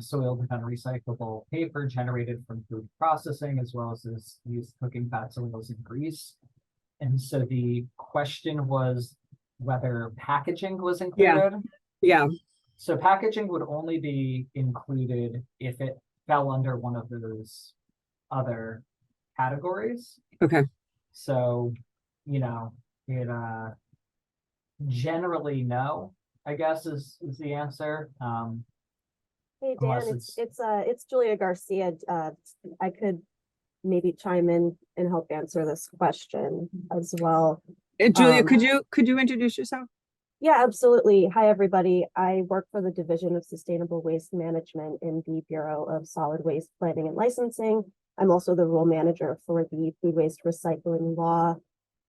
Soiled and unrecyclable paper generated from food processing, as well as used cooking fats, oils, and grease. And so the question was whether packaging was included. Yeah. So packaging would only be included if it fell under one of those other categories. Okay. So, you know, it generally no, I guess is the answer. Hey Dan, Unless it's Julia Garcia. I could maybe chime in and help answer this question as well. Julia, could you introduce yourself? Yeah, absolutely. Hi, everybody. I work for the Division of Sustainable Waste Management in the Bureau of Solid Waste Planning and Licensing. I'm also the role manager for the Food Waste Recycling Law.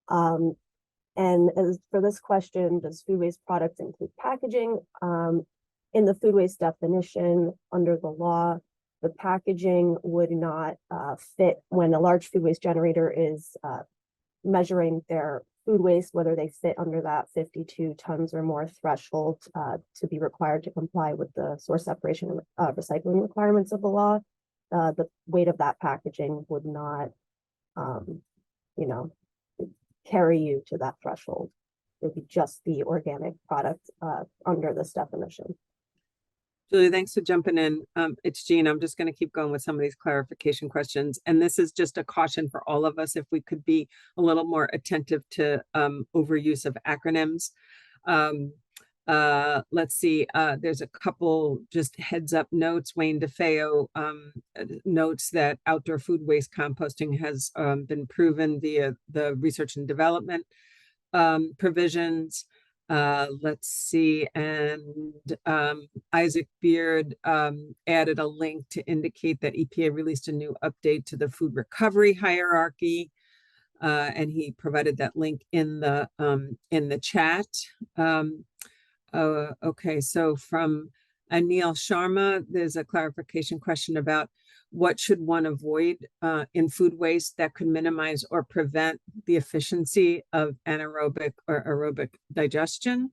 And as for this question, does food waste products include packaging? In the food waste definition under the law, the packaging would not fit when a large food waste generator is measuring their food waste, whether they fit under that 52 tons or more threshold to be required to comply with the source separation and recycling requirements of the law. The weight of that packaging would not, you know, carry you to that threshold. It would be just the organic product under this definition. Julia, thanks for jumping in. It's Jean. I'm just going to keep going with some of these clarification questions. And this is just a caution for all of us if we could be a little more attentive to overuse of acronyms. Let's see, there's a couple just heads up notes. Wayne DeFeo notes that outdoor food waste composting has been proven via the research and development provisions. Let's see, and Isaac Beard added a link to indicate that EPA released a new update to the food recovery hierarchy, and he provided that link in the chat. Okay, so from Anil Sharma, there's a clarification question about what should one avoid in food waste that could minimize or prevent the efficiency of anaerobic or aerobic digestion?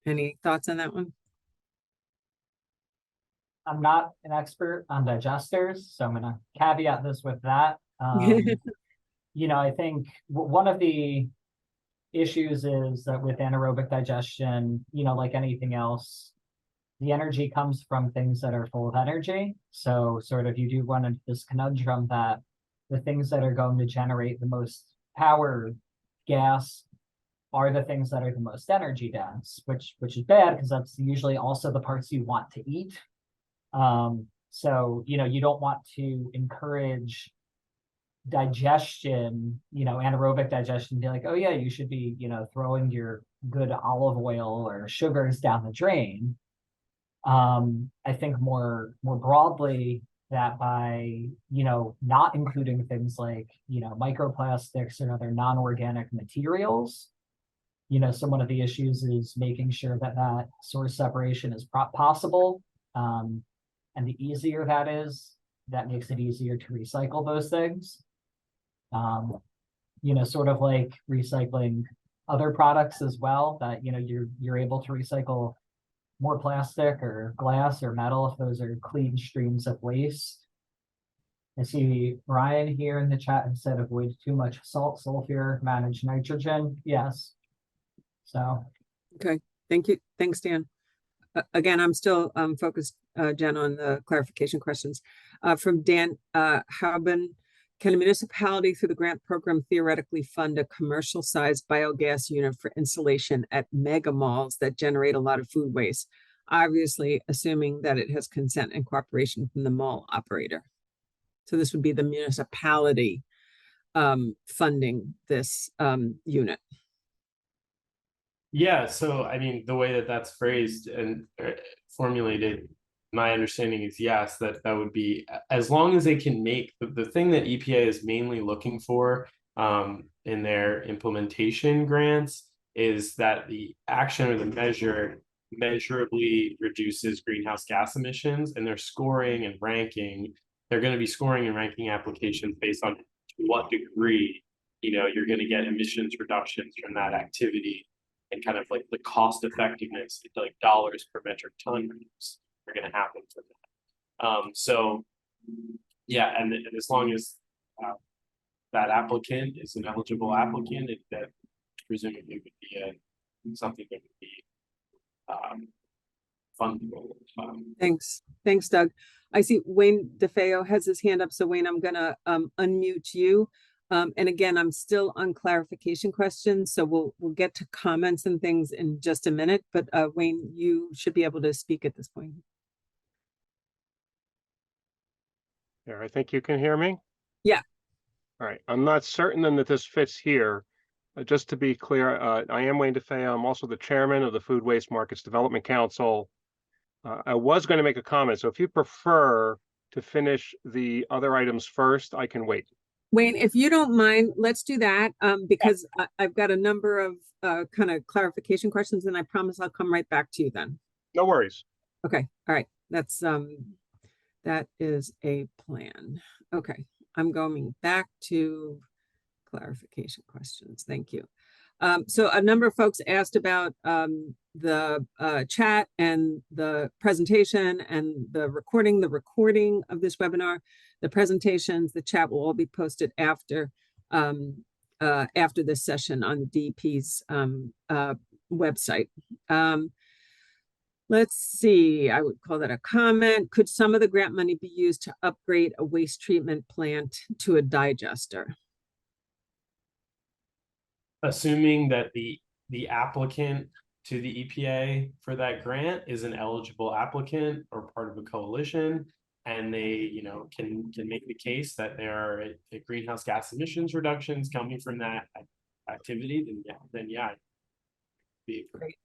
Any thoughts on that one? I'm not an expert on digesters, so I'm going to caveat this with that. You know, I think one of the issues is that with anaerobic digestion, you know, like anything else, the energy comes from things that are full of energy. So sort of you do run into this conundrum that the things that are going to generate the most power, gas, are the things that are the most energy dense, which is bad because that's usually also the parts you want to eat. So, you know, you don't want to encourage digestion, you know, anaerobic digestion, be like, oh yeah, you should be, you know, throwing your good olive oil or sugars down the drain. I think more broadly that by, you know, not including things like, you know, microplastics and other non-organic materials, you know, so one of the issues is making sure that that source separation is possible. And the easier that is, that makes it easier to recycle those things. You know, sort of like recycling other products as well, that, you know, you're able to recycle more plastic or glass or metal if those are clean streams of waste. I see Ryan here in the chat and said avoid too much salt, sulfur, manage nitrogen. Yes. So. Okay, thank you. Thanks, Dan. Again, I'm still focused, Jen, on the clarification questions. From Dan Hauben, can a municipality through the grant program theoretically fund a commercial sized biogas unit for installation at mega malls that generate a lot of food waste? Obviously, assuming that it has consent and cooperation from the mall operator. So this would be the municipality funding this unit. Yeah, so I mean, the way that that's phrased and formulated, my understanding is yes, that would be, as long as they can make the thing that EPA is mainly looking for in their implementation grants is that the action or the measure measurably reduces greenhouse gas emissions, and they're scoring and ranking. They're going to be scoring and ranking applications based on to what degree, you're going to get emissions reductions from that activity, and kind of like the cost effectiveness, like dollars per metric ton are going to happen for that. So yeah, and as long as that applicant is an eligible applicant, that presumably would be something that would be fundable. Thanks, Doug. I see Wayne DeFeo has his hand up. So Wayne, I'm gonna unmute you. And again, I'm still on clarification questions, so we'll get to comments and things in just a minute. But Wayne, you should be able to speak at this point. There, I think you can hear me. Yeah. All right. I'm not certain then that this fits here. Just to be clear, I am Wayne DeFeo. I'm also the chairman of the Food Waste Markets Development Council. I was going to make a comment, so if you prefer to finish the other items first, I can wait. Wayne, if you don't mind, let's do that because I've got a number of kind of clarification questions, and I promise I'll come right back to you then. No worries. Okay. All right. That's that is a plan. Okay. I'm going back to clarification questions. Thank you. So a number of folks asked about the chat and the presentation and the recording of this webinar. The presentations, the chat will all be posted after this session on DEP's website. Let's see, I would call that a comment. Could some of the grant money be used to upgrade a waste treatment plant to a digester? Assuming that the applicant to the EPA for that grant is an eligible applicant or part of a coalition, and they can make the case that there are greenhouse gas emissions reductions coming from that activity, then yeah, be great.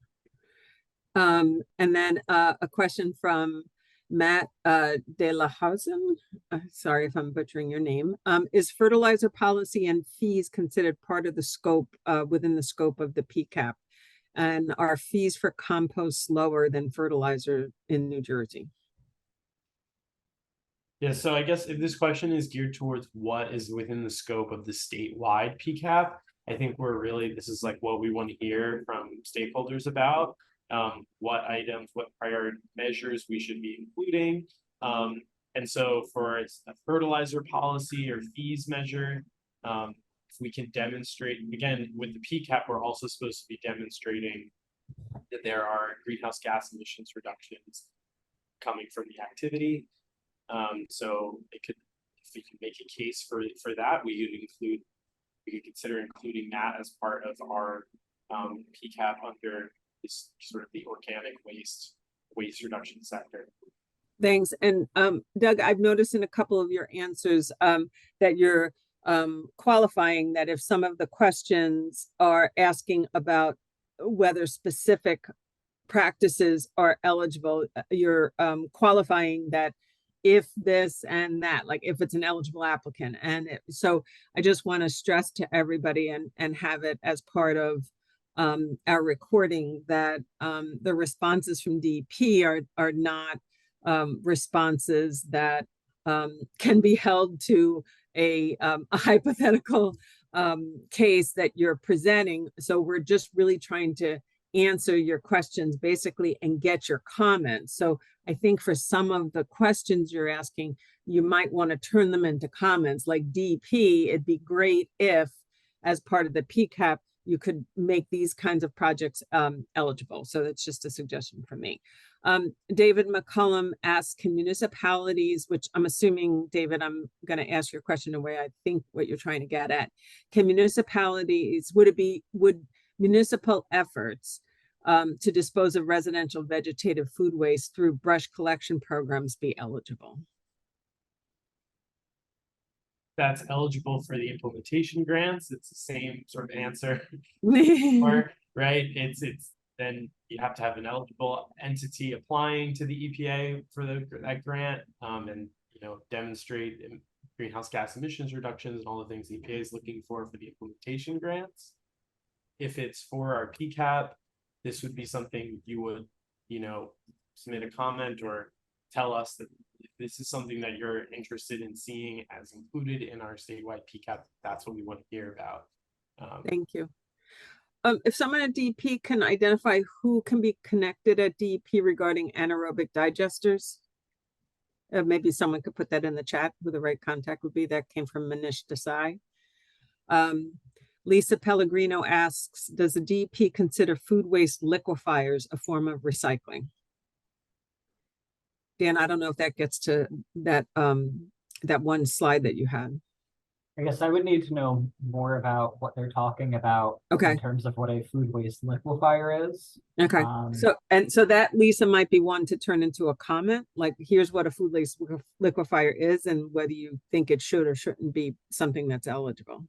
And then a question from Matt De La Hausen. Sorry if I'm butchering your name. Is fertilizer policy and fees considered part of the scope within the scope of the PCAP? And are fees for compost lower than fertilizer in New Jersey? Yeah, so I guess if this question is geared towards what is within the scope of the statewide PCAP, I think this is like what we want to hear from stakeholders about. What items, what prior measures we should be including. And so for a fertilizer policy or fees measure, if we can demonstrate, again, with the PCAP, we're also supposed to be demonstrating that there are greenhouse gas emissions reductions coming from the activity. So if we can make a case for that, we could consider including that as part of our PCAP under this sort of the organic waste reduction sector. Thanks. And Doug, I've noticed in a couple of your answers that you're qualifying that if some of the questions are asking about whether specific practices are eligible, you're qualifying that if this and that, like if it's an eligible applicant. And so I just want to stress to everybody and have it as part of our recording that the responses from DEP are not responses that can be held to a hypothetical case that you're presenting. So we're just really trying to answer your questions basically and get your comments. So I think for some of the questions you're asking, you might want to turn them into comments like DEP. It'd be great if, as part of the PCAP, you could make these kinds of projects eligible. So that's just a suggestion from me. David McCullum asks, can municipalities, which I'm assuming, David, I'm going to ask your question in a way I think what you're trying to get at. Can municipalities, would municipal efforts to dispose of residential vegetative food waste through brush collection programs be eligible? That's eligible for the implementation grants. It's the same sort of answer, right? then you have to have an eligible entity applying to the EPA for that grant, and demonstrate greenhouse gas emissions reductions and all the things the EPA is looking for the implementation grants. If it's for our PCAP, this would be something you would, submit a comment or tell us that this is something that you're interested in seeing as included in our statewide PCAP. That's what we want to hear about. Thank you. If someone at DEP can identify who can be connected at DEP regarding anaerobic digesters, maybe someone could put that in the chat, who the right contact would be. That came from Manish Desai. Lisa Pellegrino asks, does the DEP consider food waste liquefiers a form of recycling? Dan, I don't know if that gets to that that one slide that you had. I guess I would need to know more about what they're talking about in terms of what a food waste liquefier is. Okay. So that, Lisa, might be one to turn into a comment, like here's what a food waste liquefier is and whether you think it should or shouldn't be something that's eligible.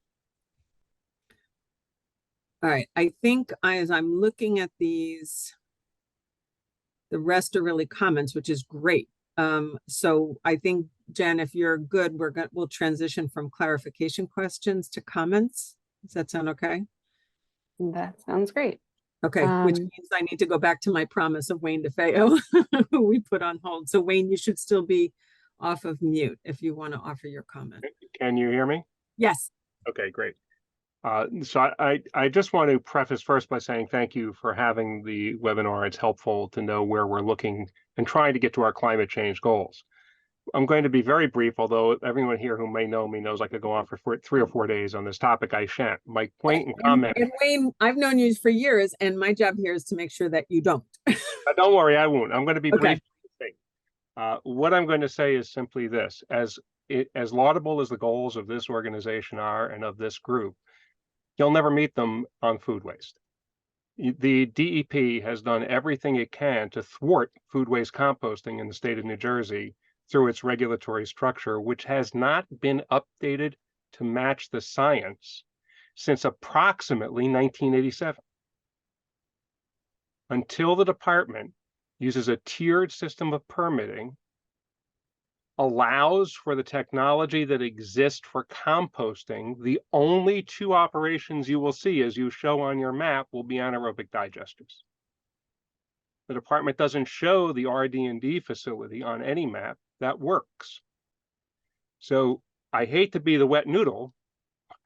All right, I think as I'm looking at these, the rest are really comments, which is great. So I think, Jen, if you're good, we'll transition from clarification questions to comments. Does that sound okay? That sounds great. Okay, which means I need to go back to my promise of Wayne DeFeo, who we put on hold. So Wayne, you should still be off of mute if you want to offer your comment. Can you hear me? Yes. Okay, great. So I just want to preface first by saying thank you for having the webinar. It's helpful to know where we're looking and trying to get to our climate change goals. I'm going to be very brief, although everyone here who may know me knows I could go on for 3 or 4 days on this topic. I shan't. My point and comment. And Wayne, I've known you for years, and my job here is to make sure that you don't. Don't worry, I won't. I'm going to be brief. What I'm going to say is simply this: as laudable as the goals of this organization are and of this group, you'll never meet them on food waste. The DEP has done everything it can to thwart food waste composting in the state of New Jersey through its regulatory structure, which has not been updated to match the science since approximately 1987. Until the department uses a tiered system of permitting, allows for the technology that exists for composting, the only 2 operations you will see, as you show on your map, will be anaerobic digesters. The department doesn't show the RD&D facility on any map that works. So I hate to be the wet noodle.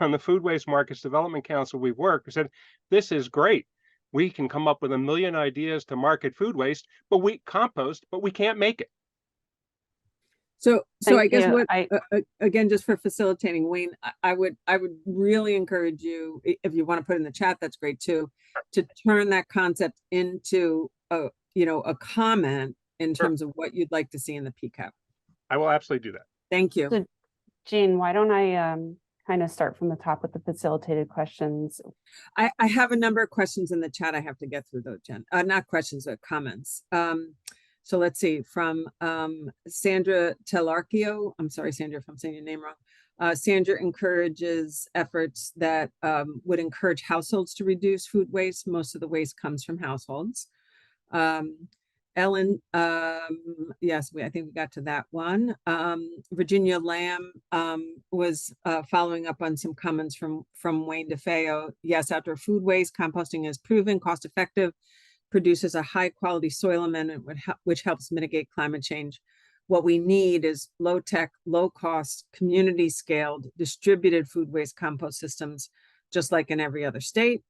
On the Food Waste Markets Development Council we've worked, we said, this is great. We can come up with a million ideas to market food waste, but we can't make it. So I guess what again, just for facilitating, Wayne, I would really encourage you, if you want to put in the chat, that's great too, to turn that concept into a comment in terms of what you'd like to see in the PCAP. I will absolutely do that. Thank you. So, Jean, why don't I kind of start from the top with the facilitated questions? I have a number of questions in the chat I have to get through though, Jen. Not questions, but comments. So let's see, from Sandra Telarchio. I'm sorry, Sandra, if I'm saying your name wrong. Sandra encourages efforts that would encourage households to reduce food waste. Most of the waste comes from households. Ellen, yes, I think we got to that one. Virginia Lamb was following up on some comments from Wayne DeFeo. Yes, outdoor food waste, composting is proven cost effective, produces a high quality soil amendment, which helps mitigate climate change. What we need is low tech, low cost, community scaled, distributed food waste compost systems, just like in every other state.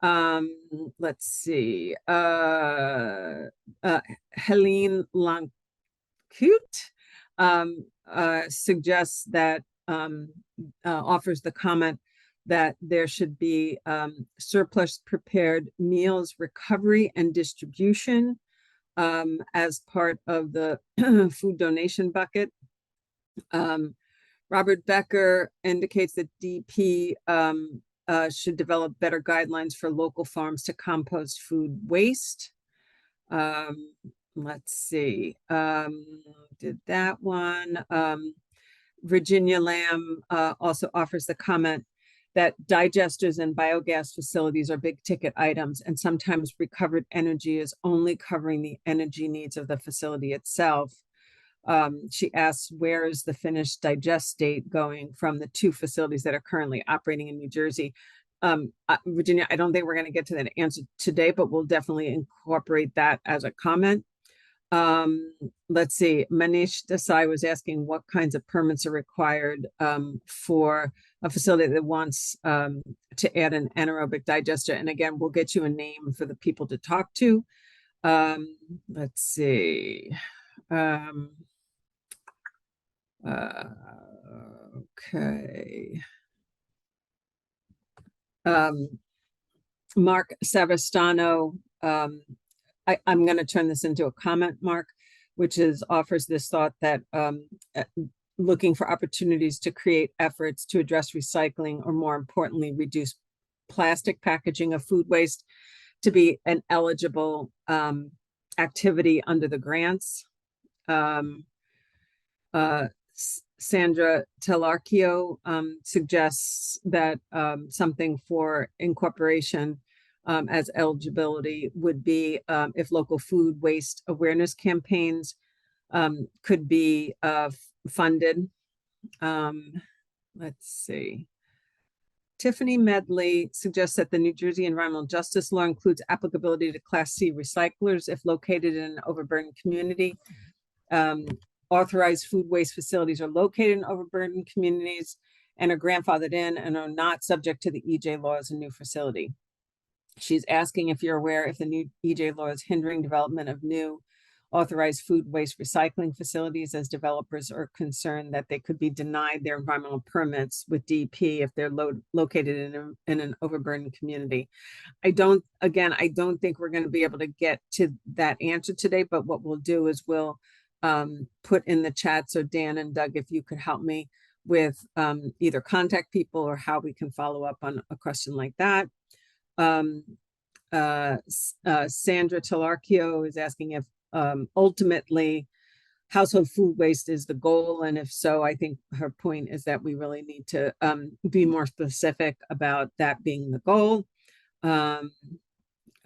Let's see. Helene Lancoute suggests that offers the comment that there should be surplus prepared meals recovery and distribution as part of the food donation bucket. Robert Becker indicates that DP should develop better guidelines for local farms to compost food waste. Let's see, did that one. Virginia Lamb also offers the comment, that digesters and biogas facilities are big ticket items, and sometimes recovered energy is only covering the energy needs of the facility itself. She asks, where is the finished digest state going from the 2 facilities that are currently operating in New Jersey? Virginia, I don't think we're going to get to that answer today, but we'll definitely incorporate that as a comment. Let's see, Manish Desai was asking what kinds of permits are required for a facility that wants to add an anaerobic digester. And again, we'll get you a name for the people to talk to. Let's see. Okay. Mark Savastano, I'm going to turn this into a comment, Mark, which offers this thought that looking for opportunities to create efforts to address recycling, or more importantly, reduce plastic packaging of food waste, to be an eligible activity under the grants. Sandra Telarchio suggests that something for incorporation as eligibility would be if local food waste awareness campaigns could be funded. Let's see. Tiffany Medley suggests that the New Jersey Environmental Justice Law includes applicability to Class C recyclers if located in an overburdened community. Authorized food waste facilities are located in overburdened communities and are grandfathered in and are not subject to the EJ law as a new facility. She's asking if you're aware if the new EJ law is hindering development of new authorized food waste recycling facilities, as developers are concerned that they could be denied their environmental permits with DEP if they're located in an overburdened community. I don't think we're going to be able to get to that answer today, but what we'll do is we'll put in the chat. So Dan and Doug, if you could help me with either contact people or how we can follow up on a question like that. Sandra Telarchio is asking if ultimately household food waste is the goal, and if so, I think her point is that we really need to be more specific about that being the goal.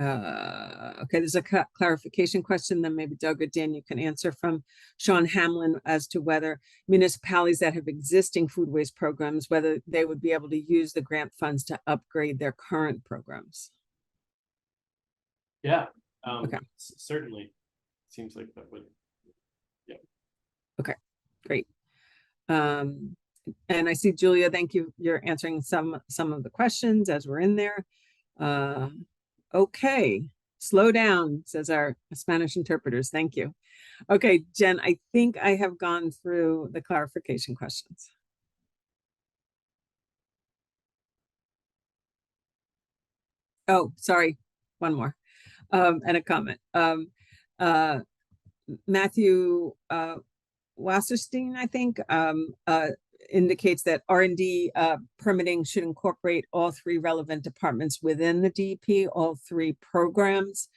Okay, there's a clarification question, then maybe Doug or Dan, you can answer, from Sean Hamlin as to whether municipalities that have existing food waste programs, whether they would be able to use the grant funds to upgrade their current programs. Yeah, okay. Certainly. Seems like that would, yeah. Okay, great. And I see Julia, thank you. You're answering some of the questions as we're in there. Okay, slow down, says our Spanish interpreters. Thank you. Okay, Jen, I think I have gone through the clarification questions. Oh, sorry, one more and a comment. Matthew Wasserstein, I think, indicates that R&D permitting should incorporate all 3 relevant departments within the DEP, all 3 programs,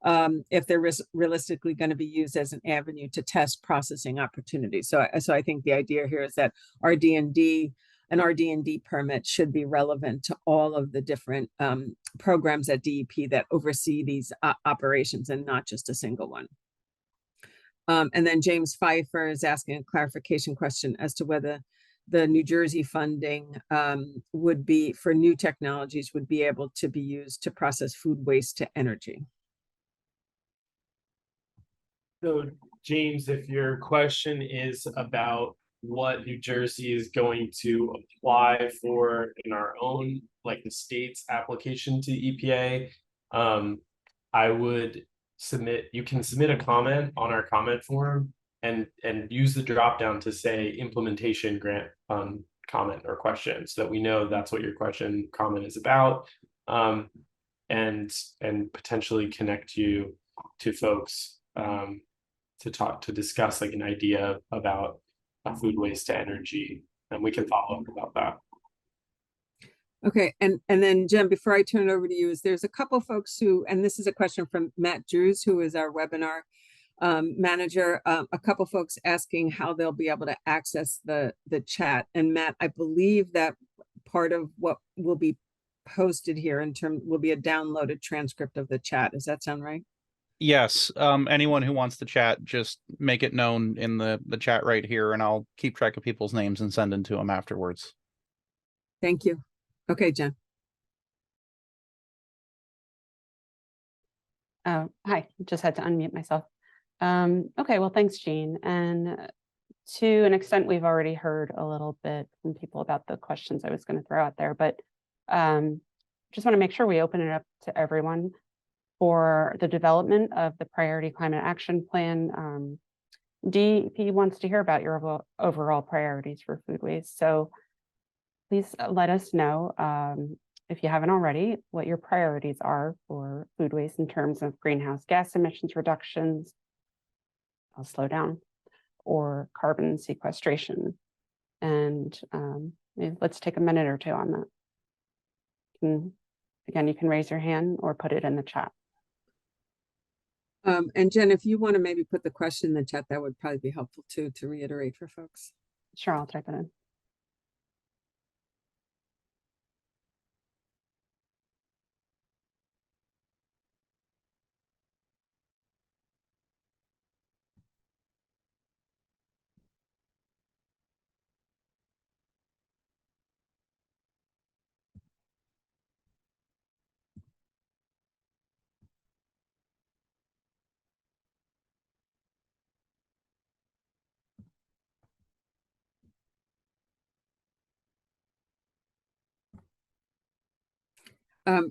if they're realistically going to be used as an avenue to test processing opportunities. So I think the idea here is that an RD&D permit should be relevant to all of the different programs at DEP that oversee these operations, and not just a single one. And then James Pfeiffer is asking a clarification question as to whether the New Jersey funding would be for new technologies would be able to be used to process food waste to energy. So James, if your question is about what New Jersey is going to apply for in our own, like the state's application to EPA, I would you can submit a comment on our comment form and use the drop down to say implementation grant comment or question, so that we know that's what your comment is about, and potentially connect you to folks to discuss like an idea about food waste to energy, and we can follow up about that. Okay, and then Jen, before I turn it over to you, there's a couple folks who, and this is a question from Matt Drews, who is our webinar manager, a couple folks asking how they'll be able to access the chat. And Matt, I believe that part of what will be posted here will be a downloaded transcript of the chat. Does that sound right? Yes, anyone who wants to chat, just make it known in the chat right here, and I'll keep track of people's names and send them to them afterwards. Thank you. Okay, Jen. Oh, hi, just had to unmute myself. Okay, well, thanks, Jean. And to an extent, we've already heard a little bit from people about the questions I was going to throw out there, but just want to make sure we open it up to everyone for the development of the Priority Climate Action Plan. DEP wants to hear about your overall priorities for food waste. So please let us know, if you haven't already, what your priorities are for food waste in terms of greenhouse gas emissions reductions. I'll slow down, or carbon sequestration. And maybe let's take a minute or two on that. Again, you can raise your hand or put it in the chat. And Jen, if you want to maybe put the question in the chat, that would probably be helpful too, to reiterate for folks. Sure, I'll type it in.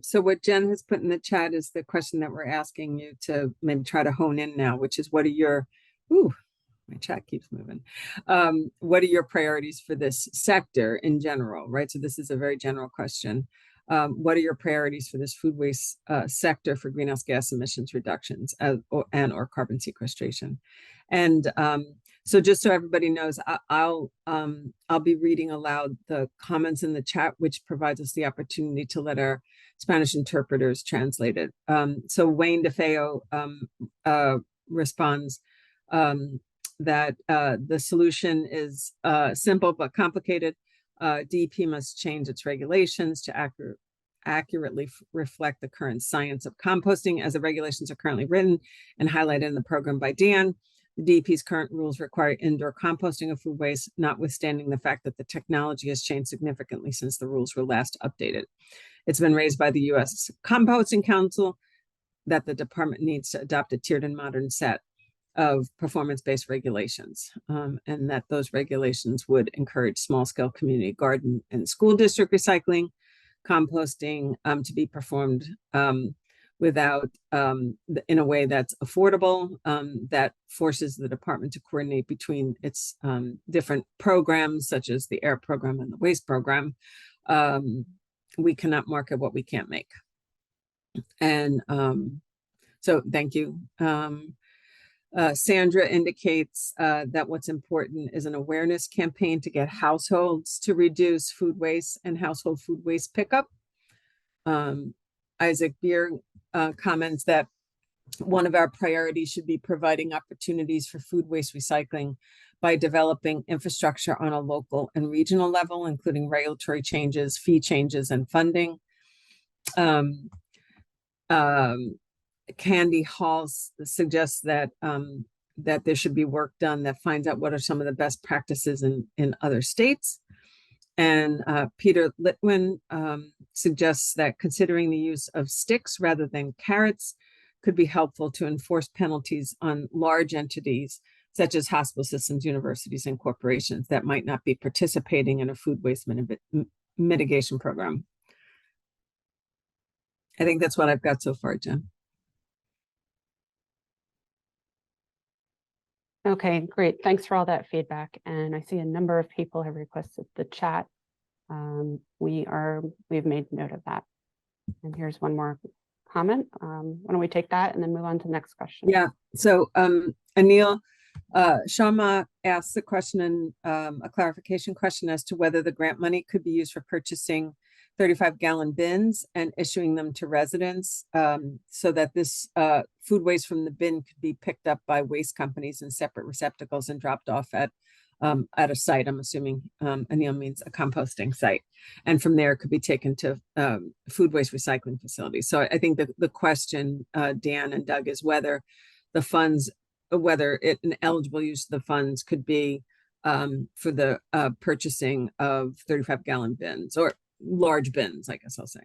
So what Jen has put in the chat is the question that we're asking you to maybe try to hone in now, which is what are your, my chat keeps moving. What are your priorities for this sector in general, right? So this is a very general question. What are your priorities for this food waste sector for greenhouse gas emissions reductions or carbon sequestration? And so just so everybody knows, I'll be reading aloud the comments in the chat, which provides us the opportunity to let our Spanish interpreters translate it. So Wayne DeFeo responds that the solution is simple but complicated. DEP must change its regulations to accurately reflect the current science of composting as the regulations are currently written and highlighted in the program by Dan. The DEP's current rules require indoor composting of food waste, notwithstanding the fact that the technology has changed significantly since the rules were last updated. It's been raised by the U.S. Composting Council that the department needs to adopt a tiered and modern set of performance-based regulations, and that those regulations would encourage small-scale community garden and school district recycling, composting to be performed without in a way that's affordable, that forces the department to coordinate between its different programs, such as the air program and the waste program. We cannot market what we can't make. And so thank you. Sandra indicates that what's important is an awareness campaign to get households to reduce food waste and household food waste pickup. Isaac Beer comments that one of our priorities should be providing opportunities for food waste recycling by developing infrastructure on a local and regional level, including regulatory changes, fee changes, and funding. Candy Hall suggests that that there should be work done that finds out what are some of the best practices in other states. And Peter Litwin suggests that considering the use of sticks rather than carrots could be helpful to enforce penalties on large entities such as hospital systems, universities, and corporations that might not be participating in a food waste mitigation program. I think that's what I've got so far, Jen. Okay, great. Thanks for all that feedback. And I see a number of people have requested the chat. We've made note of that. And here's one more comment. Why don't we take that and then move on to the next question? Yeah. So Anil Sharma asks a question, a clarification question as to whether the grant money could be used for purchasing 35-gallon bins and issuing them to residents so that this food waste from the bin could be picked up by waste companies in separate receptacles and dropped off at at a site, I'm assuming Anil means a composting site. And from there it could be taken to food waste recycling facilities. So I think that the question, Dan and Doug, is whether the funds, whether an eligible use of the funds could be for the purchasing of 35-gallon bins or large bins, I guess I'll say.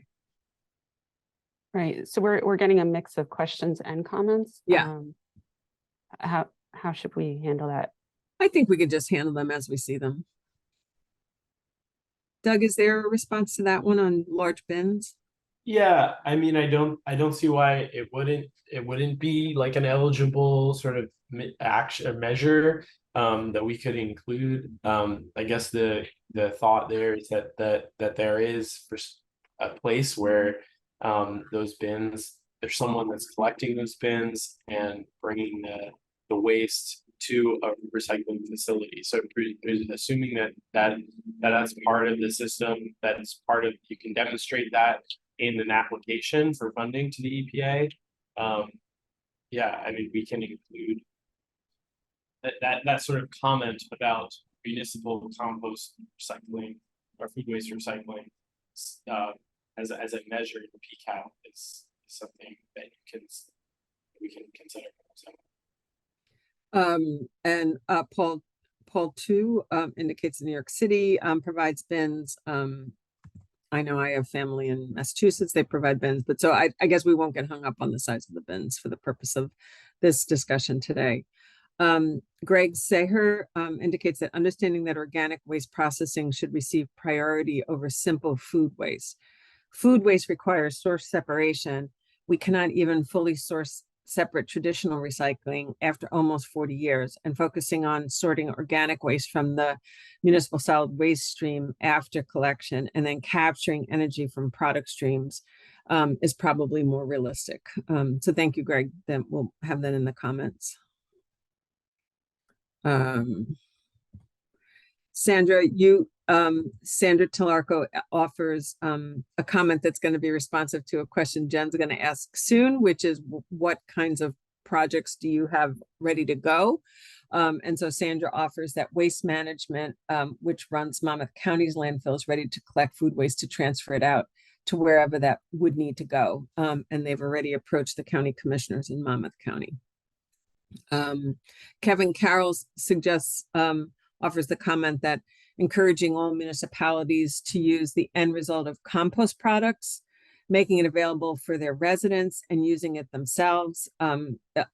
Right, so we're getting a mix of questions and comments. Yeah. How should we handle that? I think we could just handle them as we see them. Doug, is there a response to that one on large bins? Yeah, I mean, I don't see why it wouldn't be like an eligible sort of action or measure that we could include. I guess the thought there is that there is a place where those bins, there's someone that's collecting those bins and bringing the waste to a recycling facility. So assuming that's part of the system, that's part of, you can demonstrate that in an application for funding to the EPA. Yeah, I mean, we can include that sort of comment about municipal compost recycling or food waste recycling as a measure of PCAL is something that we can consider. And Paul 2 indicates New York City provides bins. I know I have family in Massachusetts, they provide bins, but so I guess we won't get hung up on the size of the bins for the purpose of this discussion today. Greg Saher indicates that understanding that organic waste processing should receive priority over simple food waste. Food waste requires source separation. We cannot even fully source separate traditional recycling after almost 40 years, and focusing on sorting organic waste from the municipal solid waste stream after collection and then capturing energy from product streams is probably more realistic. So thank you, Greg. Then we'll have that in the comments. Sandra, Sandra Talarco offers a comment that's going to be responsive to a question Jen's going to ask soon, which is what kinds of projects do you have ready to go? And so Sandra offers that waste management, which runs Monmouth County's landfills, ready to collect food waste to transfer it out to wherever that would need to go. And they've already approached the county commissioners in Monmouth County. Kevin Carroll suggests, offers the comment that encouraging all municipalities to use the end result of compost products, making it available for their residents and using it themselves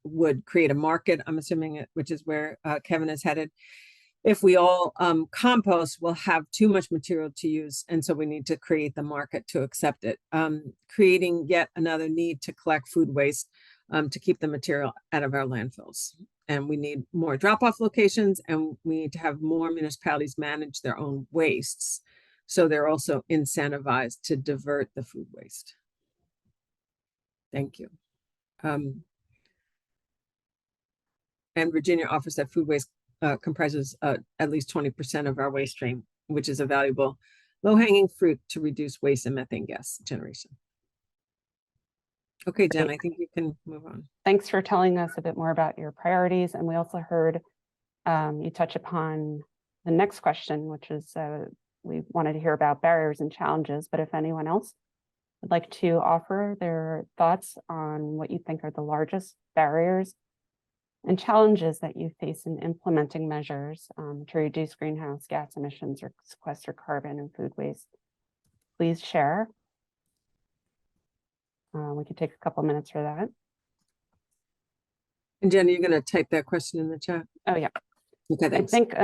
would create a market, I'm assuming, which is where Kevin is headed. If we all compost, we'll have too much material to use, and so we need to create the market to accept it. Creating yet another need to collect food waste to keep the material out of our landfills. And we need more drop-off locations, and we need to have more municipalities manage their own wastes, so they're also incentivized to divert the food waste. Thank you. And Virginia offers that food waste comprises at least 20% of our waste stream, which is a valuable low-hanging fruit to reduce waste and methane gas generation. Okay, Jen, I think you can move on. Thanks for telling us a bit more about your priorities. And we also heard you touch upon the next question, which is we wanted to hear about barriers and challenges, but if anyone else would like to offer their thoughts on what you think are the largest barriers and challenges that you face in implementing measures to reduce greenhouse gas emissions or sequester carbon and food waste, please share. We can take a couple minutes for that. And Jenny, you're going to type that question in the chat? Oh, yeah. Okay, thanks. I think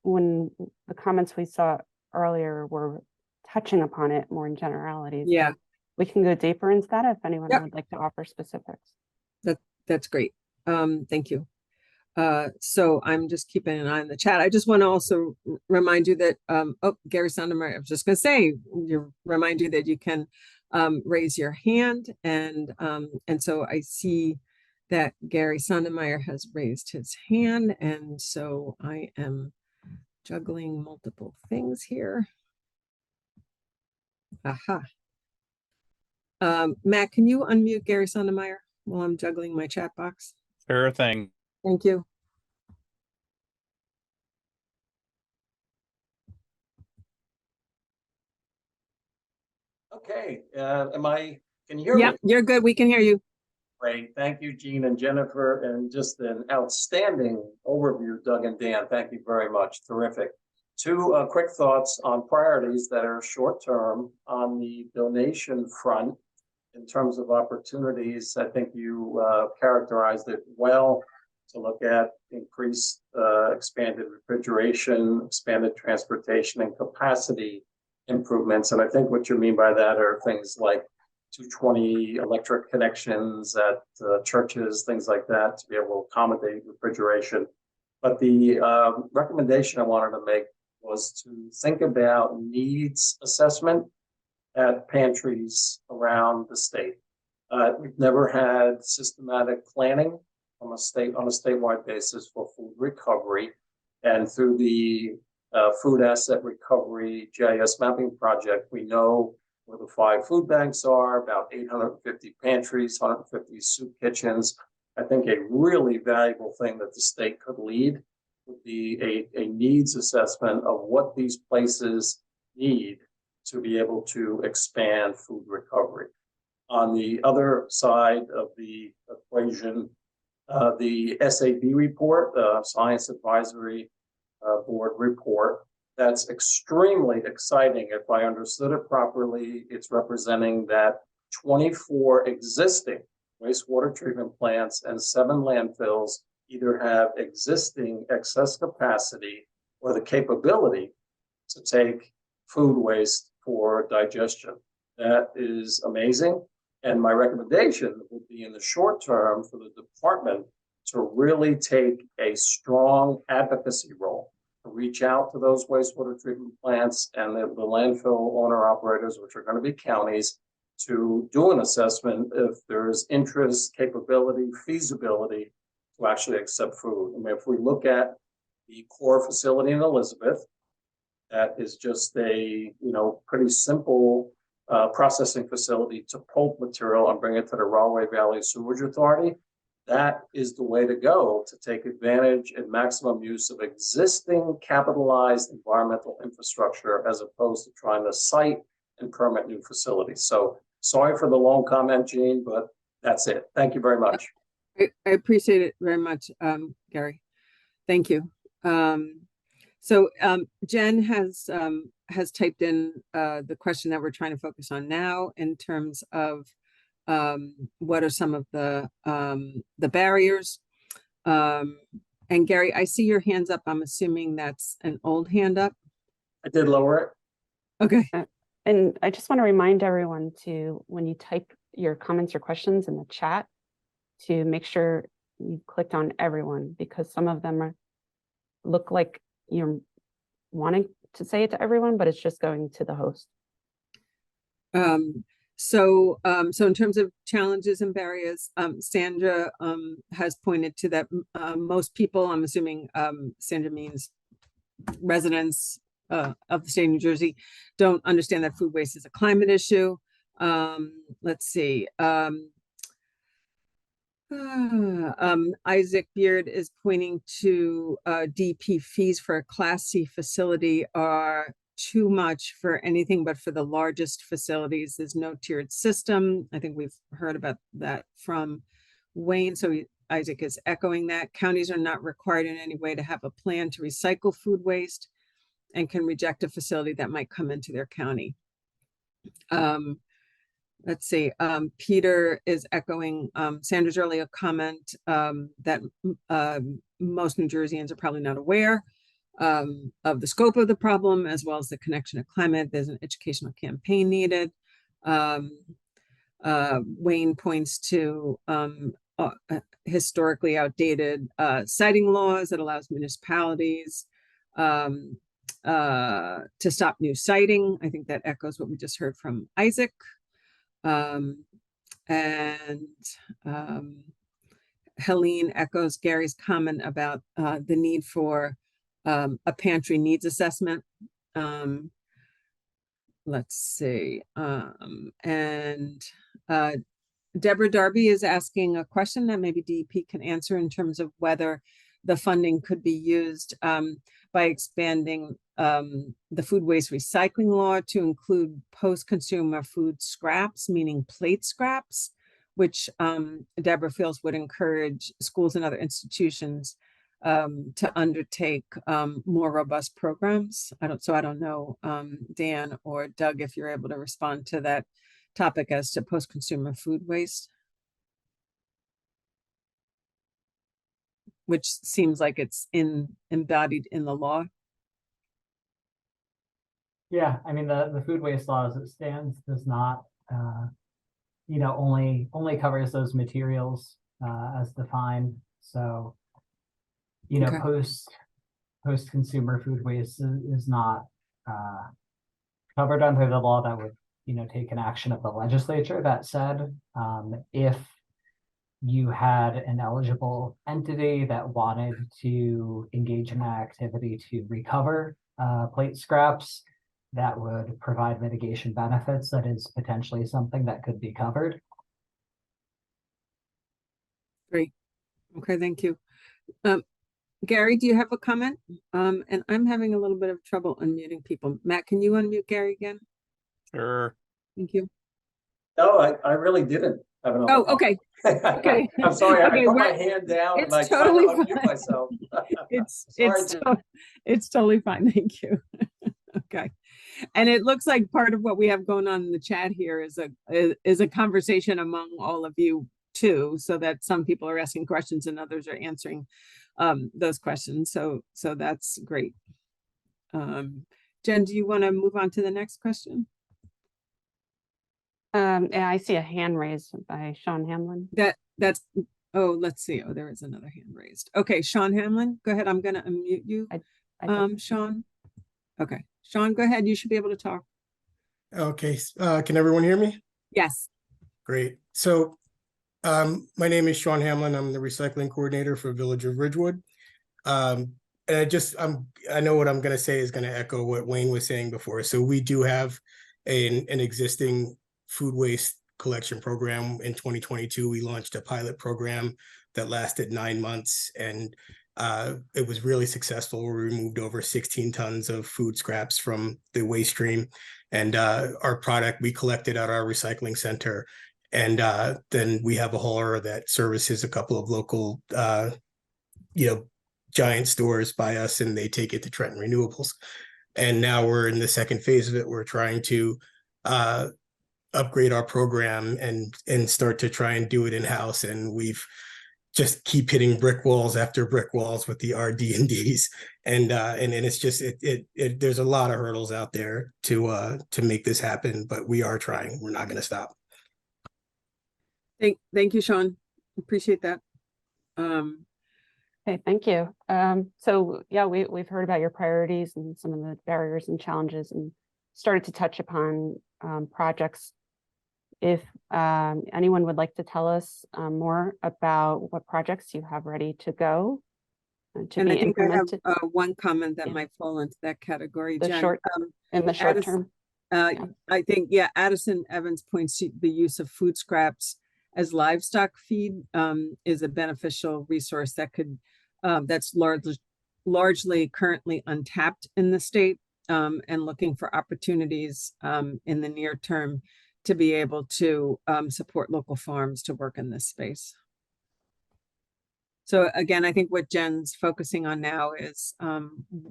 when the comments we saw earlier were touching upon it more in generalities. Yeah. We can go deeper into that if anyone Yep. would like to offer specifics. That's great. Thank you. So I'm just keeping an eye on the chat. I just want to also remind you that, oh, Gary Sondermeyer, I was just going to say, remind you that you can raise your hand. And so I see that Gary Sondermeyer has raised his hand. And so I am juggling multiple things here. Aha. Matt, can you unmute Gary Sondermeyer while I'm juggling my chat box? Sure thing. Thank you. Okay, can you hear Yeah, me? you're good. We can hear you. Great, thank you, Jean and Jennifer, and just an outstanding overview, Doug and Dan. Thank you very much, terrific. Two quick thoughts on priorities that are short-term on the donation front. In terms of opportunities, I think you characterized it well to look at increased expanded refrigeration, expanded transportation, and capacity improvements. And I think what you mean by that are things like 220 electric connections at churches, things like that, to be able to accommodate refrigeration. But the recommendation I wanted to make was to think about needs assessment at pantries around the state. We've never had systematic planning on a statewide basis for food recovery, and through the Food Asset Recovery GIS mapping project, we know where the 5 food banks are, about 850 pantries, 150 soup kitchens. I think a really valuable thing that the state could lead would be a needs assessment of what these places need to be able to expand food recovery. On the other side of the equation, the SAB report, Science Advisory Board report, that's extremely exciting. If I understood it properly, it's representing that 24 existing wastewater treatment plants and 7 landfills either have existing excess capacity or the capability to take food waste for digestion. That is amazing. And my recommendation would be in the short term for the department to really take a strong advocacy role, to reach out to those wastewater treatment plants and the landfill owner operators, which are going to be counties, to do an assessment if there's interest, capability, feasibility to actually accept food. I mean, if we look at the core facility in Elizabeth, that is just a pretty simple processing facility to pulp material and bring it to the Rahway Valley Sewage Authority. That is the way to go to take advantage and maximum use of existing capitalized environmental infrastructure as opposed to trying to site and permit new facilities. So sorry for the long comment, Jean, but that's it. Thank you very much. I appreciate it very much, Gary. Thank you. So Jen has typed in the question that we're trying to focus on now in terms of what are some of the barriers. And Gary, I see your hands up. I'm assuming that's an old hand up. I did lower it. Okay. And I just want to remind everyone to, when you type your comments or questions in the chat, to make sure you clicked on everyone, because some of them look like you're wanting to say it to everyone, but it's just going to the host. So in terms of challenges and barriers, Sandra has pointed to that most people, I'm assuming Sandra means residents of the state of New Jersey, don't understand that food waste is a climate issue. Let's see. Isaac Beard is pointing to DP fees for a Class C facility are too much for anything but for the largest facilities. There's no tiered system. I think we've heard about that from Wayne. So Isaac is echoing that. Counties are not required in any way to have a plan to recycle food waste and can reject a facility that might come into their county. Let's see, Peter is echoing Sandra's earlier comment that most New Jerseyans are probably not aware of the scope of the problem, as well as the connection to climate. There's an educational campaign needed. Wayne points to historically outdated siting laws that allows municipalities to stop new siting. I think that echoes what we just heard from Isaac. Helene echoes Gary's comment about the need for a pantry needs assessment. Let's see. Deborah Darby is asking a question that maybe DEP can answer in terms of whether the funding could be used by expanding the food waste recycling law to include post-consumer food scraps, meaning plate scraps, which Deborah feels would encourage schools and other institutions to undertake more robust programs. I don't know, Dan or Doug, if you're able to respond to that topic as to post-consumer food waste, which seems like it's embodied in the law. Yeah, I mean, the food waste law as it stands does not, only covers those materials as defined. So, Okay. post-consumer food waste is not covered under the law that would, take an action of the legislature. That said, if you had an eligible entity that wanted to engage in that activity to recover plate scraps, that would provide mitigation benefits. That is potentially something that could be covered. Great. Okay, thank you. Gary, do you have a comment? And I'm having a little bit of trouble unmuting people. Matt, can you unmute Gary again? Sure. Thank you. No, I really didn't have an. Oh, okay. Okay. I'm sorry, I Okay, put my hand down and I it's tried totally to unmute fine. myself. It's totally fine. Thank you. Okay. And it looks like part of what we have going on in the chat here is a conversation among all of you too, so that some people are asking questions and others are answering those questions. So that's great. Jen, do you want to move on to the next question? Yeah, I see a hand raised by Sean Hamlin. Oh, let's see. Oh, there is another hand raised. Okay, Sean Hamlin, go ahead. I'm going to unmute you. Sean. Okay, Sean, go ahead. You should be able to talk. Okay, can everyone hear me? Yes. Great. So my name is Sean Hamlin. I'm the recycling coordinator for Village of Ridgewood. And I know what I'm going to say is going to echo what Wayne was saying before. So we do have an existing food waste collection program. In 2022, we launched a pilot program that lasted 9 months, and it was really successful. We removed over 16 tons of food scraps from the waste stream, and our product we collected at our recycling center. And then we have a hauler that services a couple of local, giant stores by us, and they take it to Trenton Renewables. And now we're in the second phase of it. We're trying to upgrade our program and start to try and do it in-house. And we've just keep hitting brick walls after brick walls with the RD&Ds. And it's just, there's a lot of hurdles out there to make this happen, but we are trying. We're not going to stop. Thank you, Sean. Appreciate that. Okay, thank you. So yeah, we've heard about your priorities and some of the barriers and challenges, and started to touch upon projects. If anyone would like to tell us more about what projects you have ready to go to be implemented. I have one comment that might fall into that category. The Jen, short term. I think, Addison Evans points to the use of food scraps as livestock feed is a beneficial resource that could that's largely currently untapped in the state, and looking for opportunities in the near term to be able to support local farms to work in this space. So again, I think what Jen's focusing on now is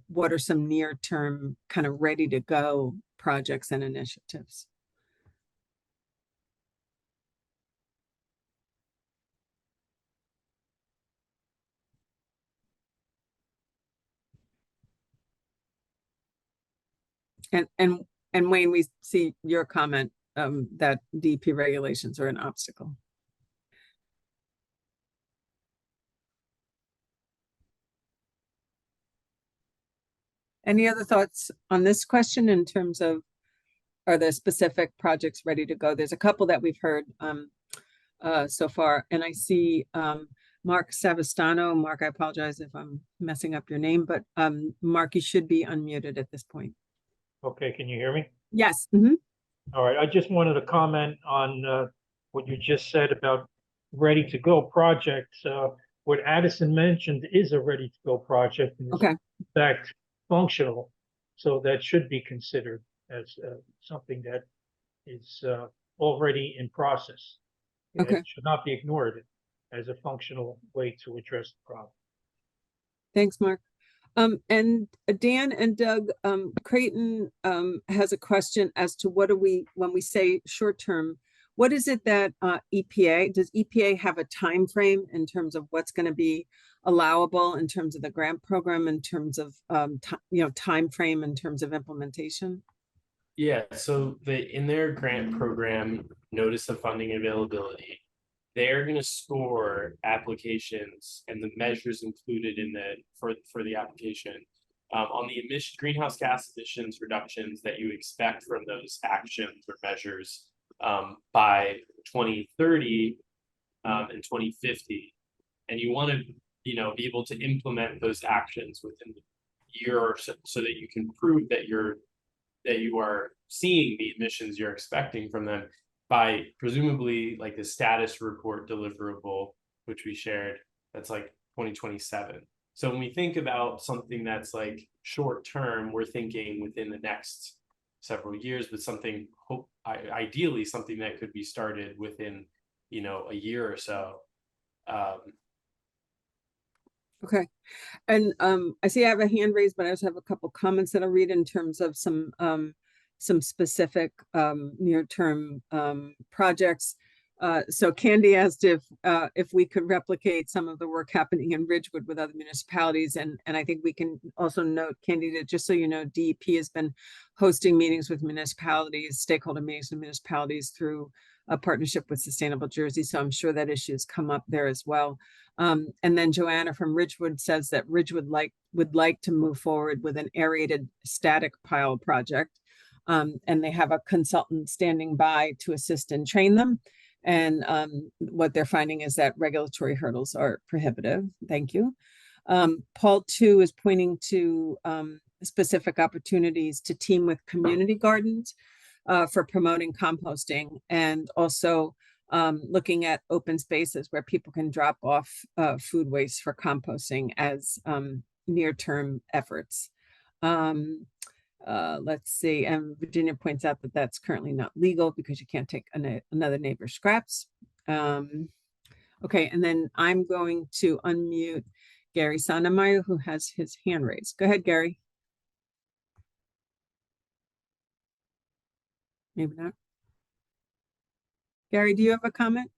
what are some near-term kind of ready to go projects and initiatives. And Wayne, we see your comment that DEP regulations are an obstacle. Any other thoughts on this question in terms of, are there specific projects ready to go? There's a couple that we've heard so far, and I see Mark Savastano. Mark, I apologize if I'm messing up your name, but Mark, you should be unmuted at this point. Okay, can you hear me? Yes. All right, I just wanted to comment on what you just said about ready to go projects. What Addison mentioned is a ready to go project. And okay. In fact, functional. So that should be considered as something that is already in process. Okay. It should not be ignored as a functional way to address the problem. Thanks, Mark. And Dan and Doug, Creighton has a question as to what do we, when we say short term, what is it that does EPA have a time frame in terms of what's going to be allowable in terms of the grant program, in terms of time frame in terms of implementation? Yeah, so in their grant program notice of funding availability, they're going to score applications and the measures included in for the application on the greenhouse gas emissions reductions that you expect from those actions or measures by 2030 and 2050, and you want to be able to implement those actions within the year or so that you can prove that you are seeing the emissions you're expecting from them by presumably like the status report deliverable, which we shared, that's like 2027. So when we think about something that's like short term, we're thinking within the next several years, but something ideally something that could be started within a year or so. Okay. And I see I have a hand raised, but I also have a couple comments that I'll read in terms of some specific near-term projects. So Candy asked if we could replicate some of the work happening in Ridgewood with other municipalities. And I think we can also note, Candy, that just so you know, DEP has been hosting meetings with municipalities, stakeholder meetings with municipalities through a partnership with Sustainable Jersey. So I'm sure that issues come up there as well. And then Joanna from Ridgewood says that Ridgewood would like to move forward with an aerated static pile project. And they have a consultant standing by to assist and train them. And what they're finding is that regulatory hurdles are prohibitive. Thank you. Paul too is pointing to specific opportunities to team with community gardens for promoting composting, and also looking at open spaces where people can drop off food waste for composting as near-term efforts. Let's see, and Virginia points out that that's currently not legal because you can't take another neighbor's scraps. Okay, and then I'm going to unmute Gary Sandemeyer, who has his hand raised. Go ahead, Gary. Maybe not. Gary, do you have a comment?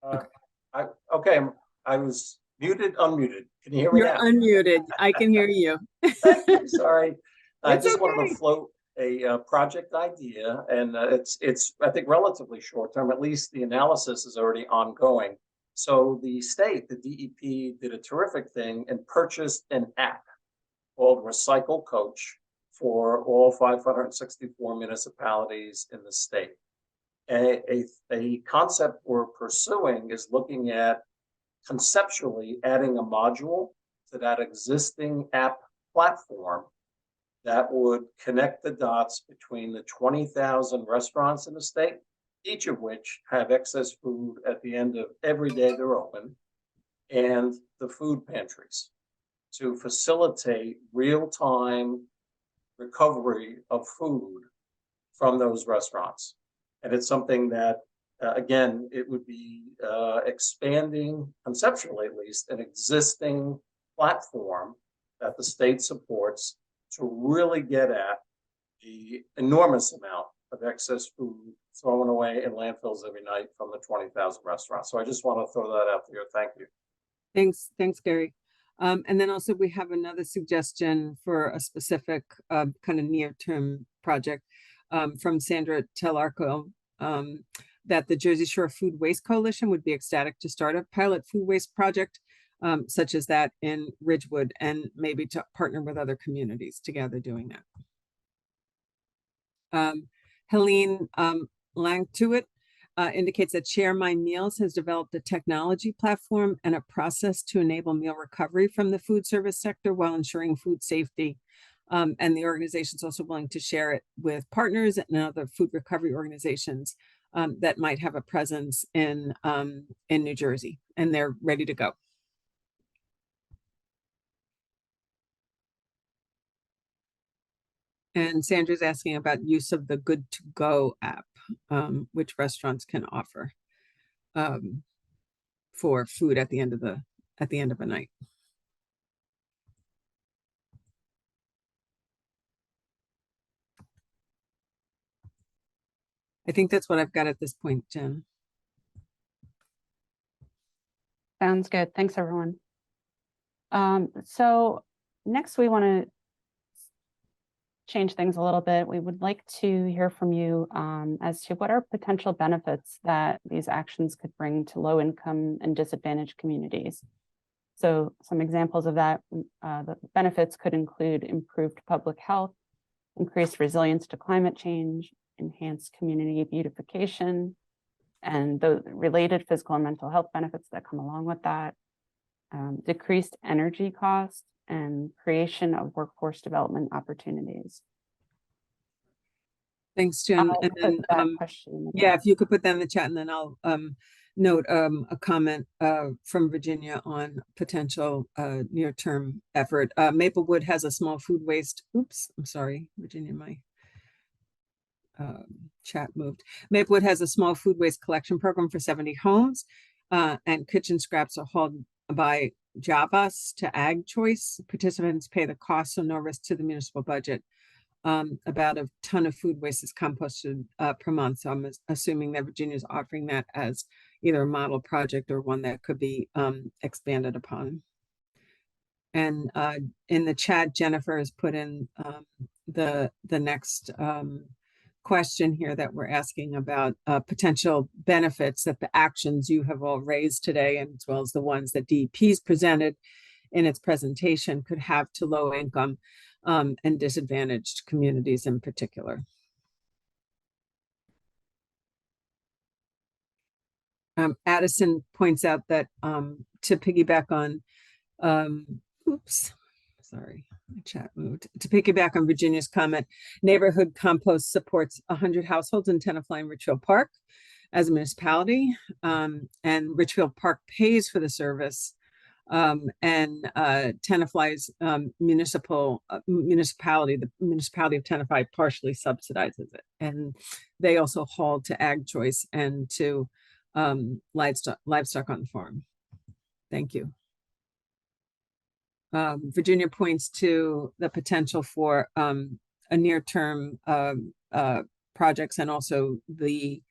Okay, I was muted, unmuted. Can you hear me You're now? unmuted. I can hear you. Thank you. Sorry. I It's just wanted okay. to float a project idea, and it's I think relatively short term. At least the analysis is already ongoing. So the state, the DEP, did a terrific thing and purchased an app called Recycle Coach for all 564 municipalities in the state. A concept we're pursuing is looking at conceptually adding a module to that existing app platform that would connect the dots between the 20,000 restaurants in the state, each of which have excess food at the end of every day they're open, and the food pantries, to facilitate real-time recovery of food from those restaurants. And it's something that, again, it would be expanding, conceptually at least, an existing platform that the state supports to really get at the enormous amount of excess food thrown away in landfills every night from the 20,000 restaurants. So I just want to throw that out there. Thank you. Thanks, Gary. And then also we have another suggestion for a specific kind of near-term project from Sandra Telarco, that the Jersey Shore Food Waste Coalition would be ecstatic to start a pilot food waste project such as that in Ridgewood, and maybe to partner with other communities together doing that. Helene Langtuit indicates that Share My Meals has developed a technology platform and a process to enable meal recovery from the food service sector while ensuring food safety. And the organization is also willing to share it with partners and other food recovery organizations that might have a presence in New Jersey, and they're ready to go. And Sandra's asking about use of the Good to Go app, which restaurants can offer for food at the end of a night. I think that's what I've got at this point, Jen. Sounds good. Thanks, everyone. So next we want to change things a little bit. We would like to hear from you as to what are potential benefits that these actions could bring to low income and disadvantaged communities. So some examples of that, the benefits could include improved public health, increased resilience to climate change, enhanced community beautification, and the related physical and mental health benefits that come along with that, decreased energy costs, and creation of workforce development opportunities. Thanks, Jen. I'll And put then, that question in the yeah, chat. if you could put that in the chat, and then I'll note a comment from Virginia on potential near-term effort. Maplewood has a small food waste. Oops, I'm sorry, Virginia, my chat moved. Maplewood has a small food waste collection program for 70 homes, and kitchen scraps are hauled by Javas to Ag Choice. Participants pay the cost, so no risk to the municipal budget. About a ton of food waste is composted per month. So I'm assuming that Virginia is offering that as either a model project or one that could be expanded upon. And in the chat, Jennifer has put in the next question here that we're asking about potential benefits that the actions you have all raised today, and as well as the ones that DEP's presented in its presentation, could have to low income and disadvantaged communities in particular. Addison points out that to piggyback on, oops, sorry, my chat moved. To piggyback on Virginia's comment, neighborhood compost supports 100 households in Tenafly and Richfield Park as a municipality, and Richfield Park pays for the service. And Tenafly's municipality, the municipality of Tenafly, partially subsidizes it. And they also haul to Ag Choice and to livestock on the farm. Thank you. Virginia points to the potential for a near-term projects, and also the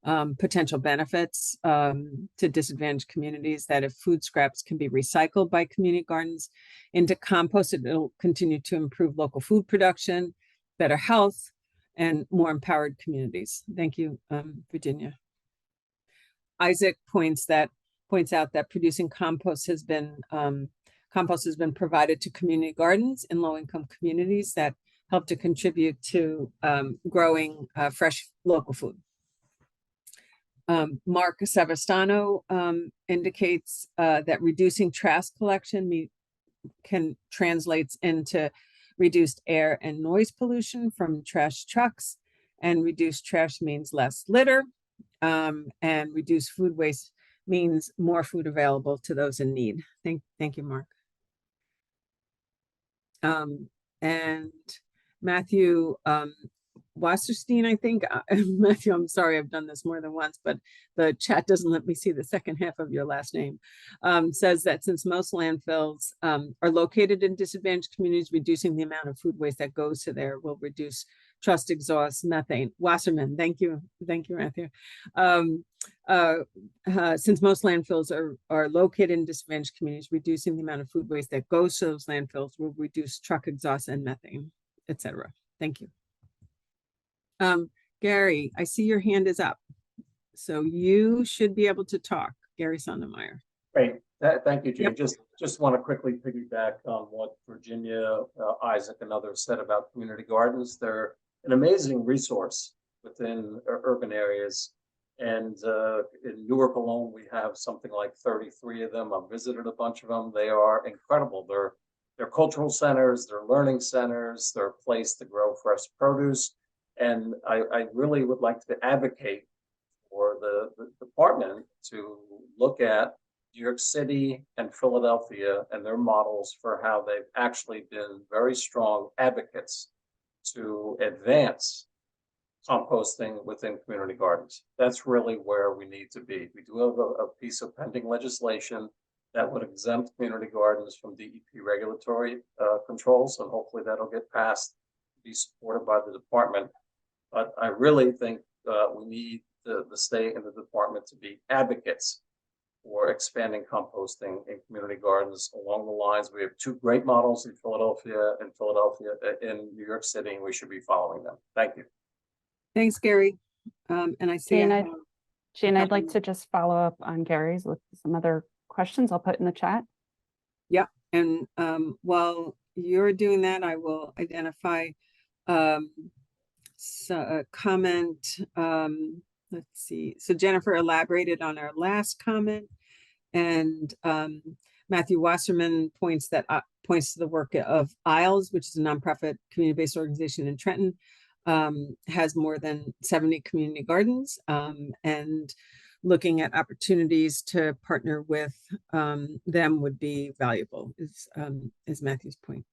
potential benefits to disadvantaged communities, that if food scraps can be recycled by community gardens into compost, it'll continue to improve local food production, better health, and more empowered communities. Thank you, Virginia. Isaac points out that producing compost has been provided to community gardens in low-income communities that help to contribute to growing fresh local food. Mark Savastano indicates that reducing trash collection translates into reduced air and noise pollution from trash trucks, and reduced trash means less litter, and reduced food waste means more food available to those in need. Thank you, Mark. And Matthew Wasserstein, I think. Matthew, I'm sorry, I've done this more than once, but the chat doesn't let me see the second half of your last name. Says that since most landfills are located in disadvantaged communities, reducing the amount of food waste that goes to there will reduce trust exhaust methane. Wasserman, thank you, Matthew. Since most landfills are located in disadvantaged communities, reducing the amount of food waste that goes to those landfills will reduce truck exhaust and methane, etc. Thank you. Gary, I see your hand is up, so you should be able to talk. Gary Sondermeyer. Great, thank you, Jane. Yep. Just want to quickly piggyback on what Virginia, Isaac, and others said about community gardens. They're an amazing resource within urban areas, and in Newark alone, we have something like 33 of them. I've visited a bunch of them. They are incredible. They're cultural centers, they're learning centers, they're a place to grow fresh produce. And I really would like to advocate for the department to look at New York City and Philadelphia and their models for how they've actually been very strong advocates to advance composting within community gardens. That's really where we need to be. We do have a piece of pending legislation that would exempt community gardens from DEP regulatory controls, and hopefully that'll get passed, be supported by the department. But I really think we need the state and the department to be advocates for expanding composting in community gardens along the lines. We have two great models in Philadelphia in New York City, and we should be following them. Thank you. Thanks, Gary. And I see. Jane, I'd like to just follow up on Gary's with some other questions I'll put in the chat. Yeah, and while you're doing that, I will identify a comment. Let's see. So Jennifer elaborated on our last comment, and Matthew Wasserman points to the work of ISLES, which is a nonprofit community-based organization in Trenton. Has more than 70 community gardens, and looking at opportunities to partner with them would be valuable, is Matthew's point.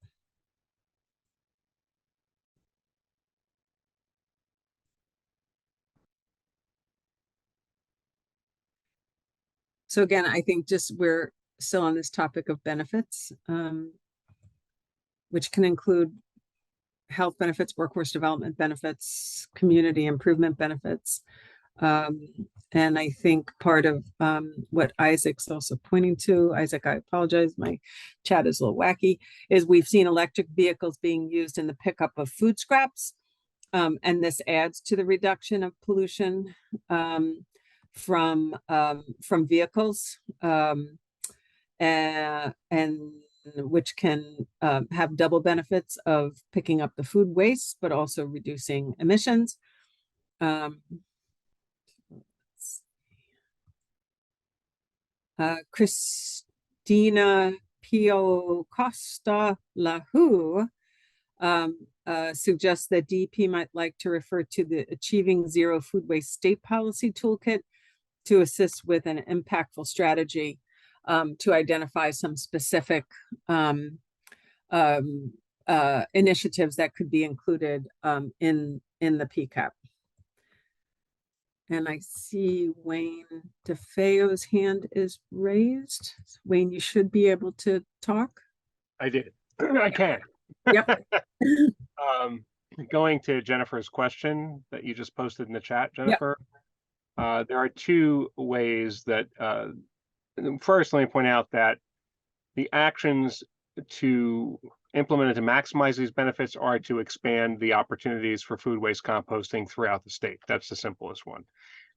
So again, I think just we're still on this topic of benefits, which can include health benefits, workforce development benefits, community improvement benefits. And I think part of what Isaac's also pointing to, Isaac, I apologize, my chat is a little wacky, is we've seen electric vehicles being used in the pickup of food scraps. And this adds to the reduction of pollution from vehicles, and which can have double benefits of picking up the food waste, but also reducing emissions. Christina Pio Costa Lahu suggests that DEP might like to refer to the Achieving Zero Food Waste State Policy Toolkit to assist with an impactful strategy to identify some specific initiatives that could be included in the PCAP. And I see Wayne DeFeo's hand is raised. Wayne, you should be able to talk. I did. I can. Yep. Going to Jennifer's question that you just posted in the chat, Jennifer. Yep. There are two ways that, first, let me point out that the actions to implement and to maximize these benefits are to expand the opportunities for food waste composting throughout the state. That's the simplest one.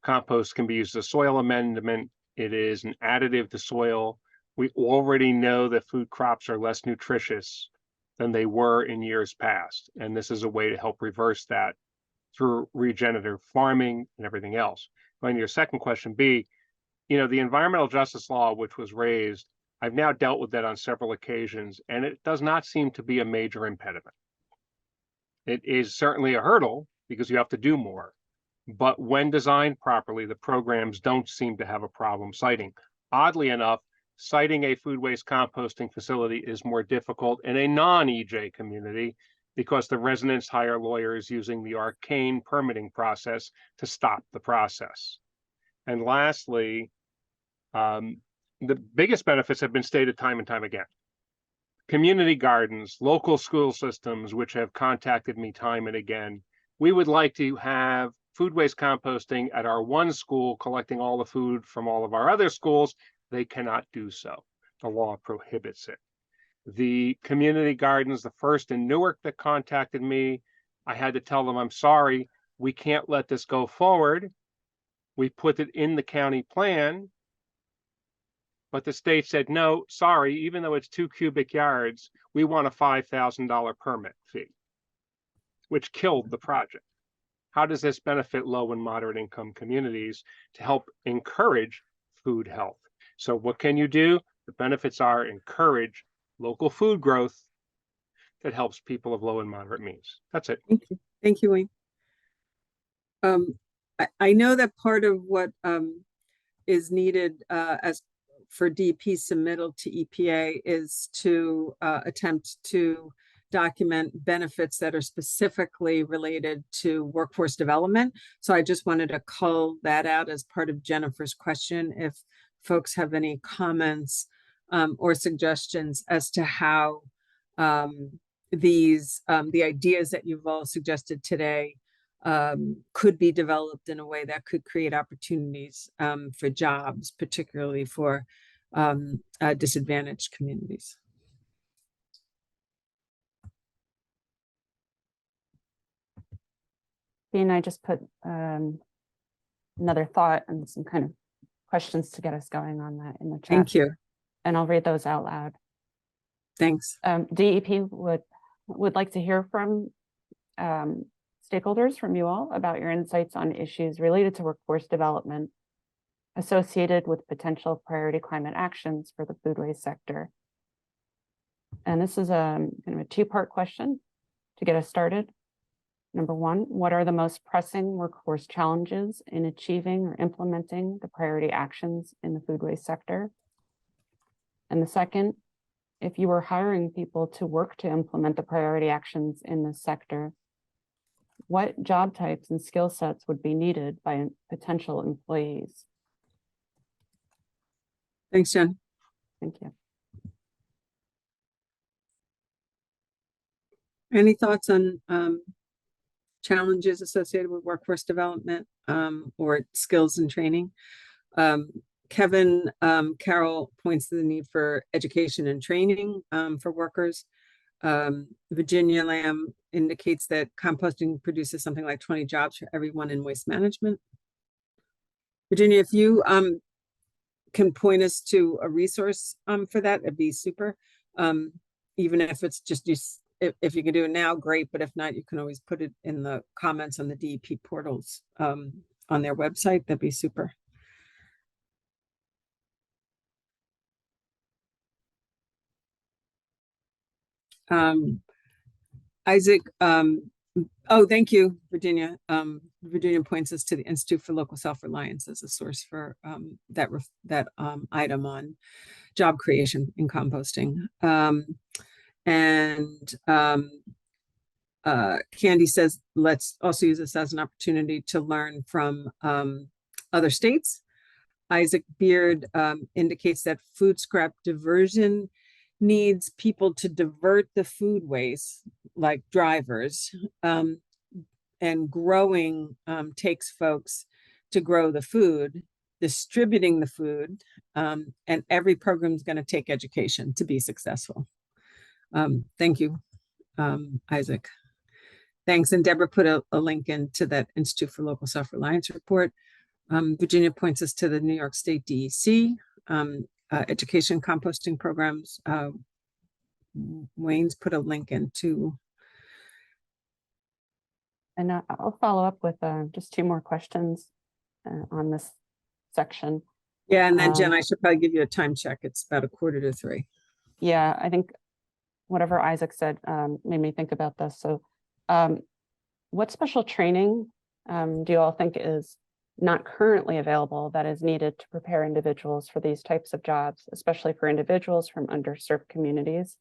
Compost can be used as a soil amendment. It is an additive to soil. We already know that food crops are less nutritious than they were in years past. And this is a way to help reverse that through regenerative farming and everything else. Going to your second question, B, the environmental justice law, which was raised, I've now dealt with that on several occasions, and it does not seem to be a major impediment. It is certainly a hurdle because you have to do more, but when designed properly, the programs don't seem to have a problem citing. Oddly enough, citing a food waste composting facility is more difficult in a non-EJ community because the residents hire lawyers using the arcane permitting process to stop the process. And lastly, the biggest benefits have been stated time and time again. Community gardens, local school systems, which have contacted me time and again, we would like to have food waste composting at our one school, collecting all the food from all of our other schools. They cannot do so. The law prohibits it. The community gardens, the first in Newark that contacted me, I had to tell them, I'm sorry, we can't let this go forward. We put it in the county plan, but the state said, no, sorry, even though it's 2 cubic yards, we want a $5,000 permit fee, which killed the project. How does this benefit low and moderate income communities to help encourage food health? So what can you do? The benefits are encourage local food growth that helps people of low and moderate means. That's it. Thank you. Thank you, Wayne. I know that part of what is needed as for DEP submittal to EPA is to attempt to document benefits that are specifically related to workforce development. So I just wanted to call that out as part of Jennifer's question. If folks have any comments or suggestions as to how the ideas that you've all suggested today could be developed in a way that could create opportunities for jobs, particularly for disadvantaged communities. Dean, I just put another thought and some kind of questions to get us going on that in the chat. Thank you. And I'll read those out loud. Thanks. DEP would like to hear from stakeholders, from you all, about your insights on issues related to workforce development associated with potential priority climate actions for the food waste sector. And this is kind of a two-part question to get us started. Number one, what are the most pressing workforce challenges in achieving or implementing the priority actions in the food waste sector? And the second, if you were hiring people to work to implement the priority actions in this sector, what job types and skill sets would be needed by potential employees? Thanks, Jen. Thank you. Any thoughts on challenges associated with workforce development or skills and training? Kevin Carroll points to the need for education and training for workers. Virginia Lamb indicates that composting produces something like 20 jobs for everyone in waste management. Virginia, if you can point us to a resource for that, it'd be super. Even if it's just if you can do it now, great. But if not, you can always put it in the comments on the DEP portals on their website. That'd be super. Isaac, oh, thank you, Virginia. Virginia points us to the Institute for Local Self-Reliance as a source for that item on job creation in composting. Candy says, let's also use this as an opportunity to learn from other states. Isaac Beard indicates that food scrap diversion needs people to divert the food waste, like drivers, and growing takes folks to grow the food, distributing the food, and every program is going to take education to be successful. Thank you, Isaac. Thanks. And Deborah put a link into that Institute for Local Self-Reliance report. Virginia points us to the New York State DEC, education composting programs. Wayne's put a link into. And I'll follow up with just two more questions on this section. Yeah, and then Jen, I should probably give you a time check. It's about 2:45. Yeah, I think whatever Isaac said made me think about this. So what special training do you all think is not currently available that is needed to prepare individuals for these types of jobs, especially for individuals from underserved communities?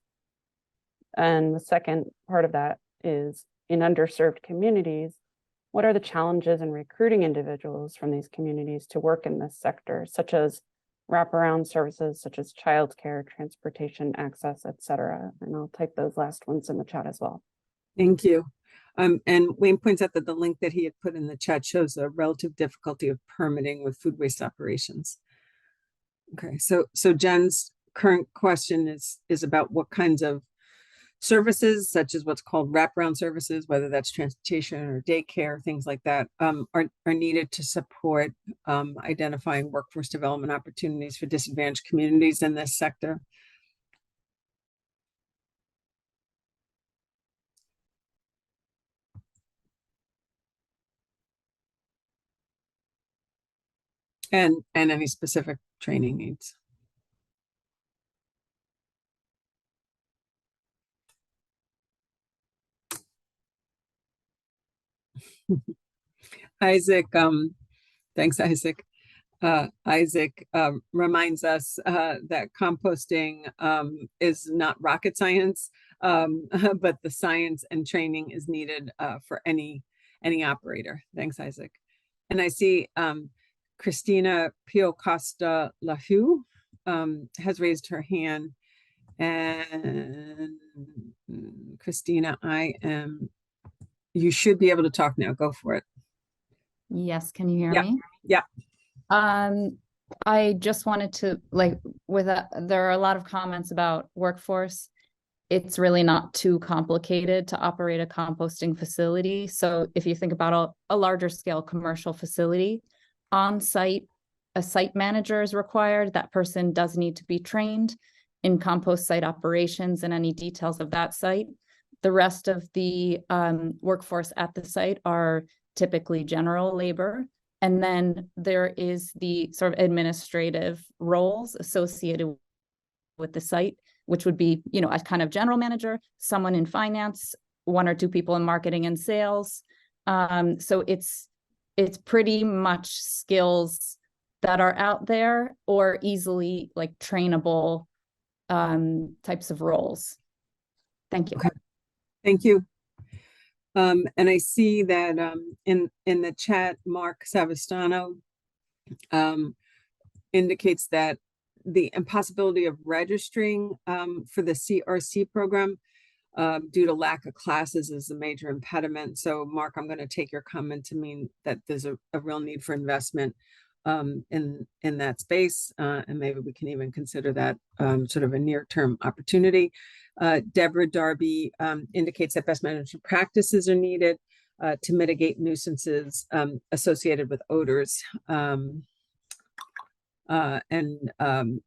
And the second part of that is, in underserved communities, what are the challenges in recruiting individuals from these communities to work in this sector, such as wraparound services, such as childcare, transportation, access, et cetera? And I'll type those last ones in the chat as well. Thank you. And Wayne points out that the link that he had put in the chat shows the relative difficulty of permitting with food waste operations. Okay, so Jen's current question is about what kinds of services, such as what's called wraparound services, whether that's transportation or daycare, things like that, are needed to support identifying workforce development opportunities for disadvantaged communities in this sector. And any specific training needs. Isaac, thanks, Isaac. Isaac reminds us that composting is not rocket science. but the science and training is needed for any operator. Thanks, Isaac. And I see Christina Piocosta Lahu has raised her hand. And Christina, you should be able to talk now. Go for it. Yes, can you hear Yeah. me? Yeah. I just wanted to there are a lot of comments about workforce. It's really not too complicated to operate a composting facility. So if you think about a larger scale commercial facility, on site, a site manager is required. That person does need to be trained in compost site operations and any details of that site. The rest of the workforce at the site are typically general labor. And then there is the sort of administrative roles associated with the site, which would be, a kind of general manager, someone in finance, 1 or 2 people in marketing and sales. So it's pretty much skills that are out there or easily trainable types of roles. Thank you. Okay. Thank you. And I see that in the chat, Mark Savastano indicates that the impossibility of registering for the CRC program due to lack of classes is a major impediment. So Mark, I'm going to take your comment to mean that there's a real need for investment in that space, and maybe we can even consider that sort of a near-term opportunity. Deborah Darby indicates that best management practices are needed to mitigate nuisances associated with odors. And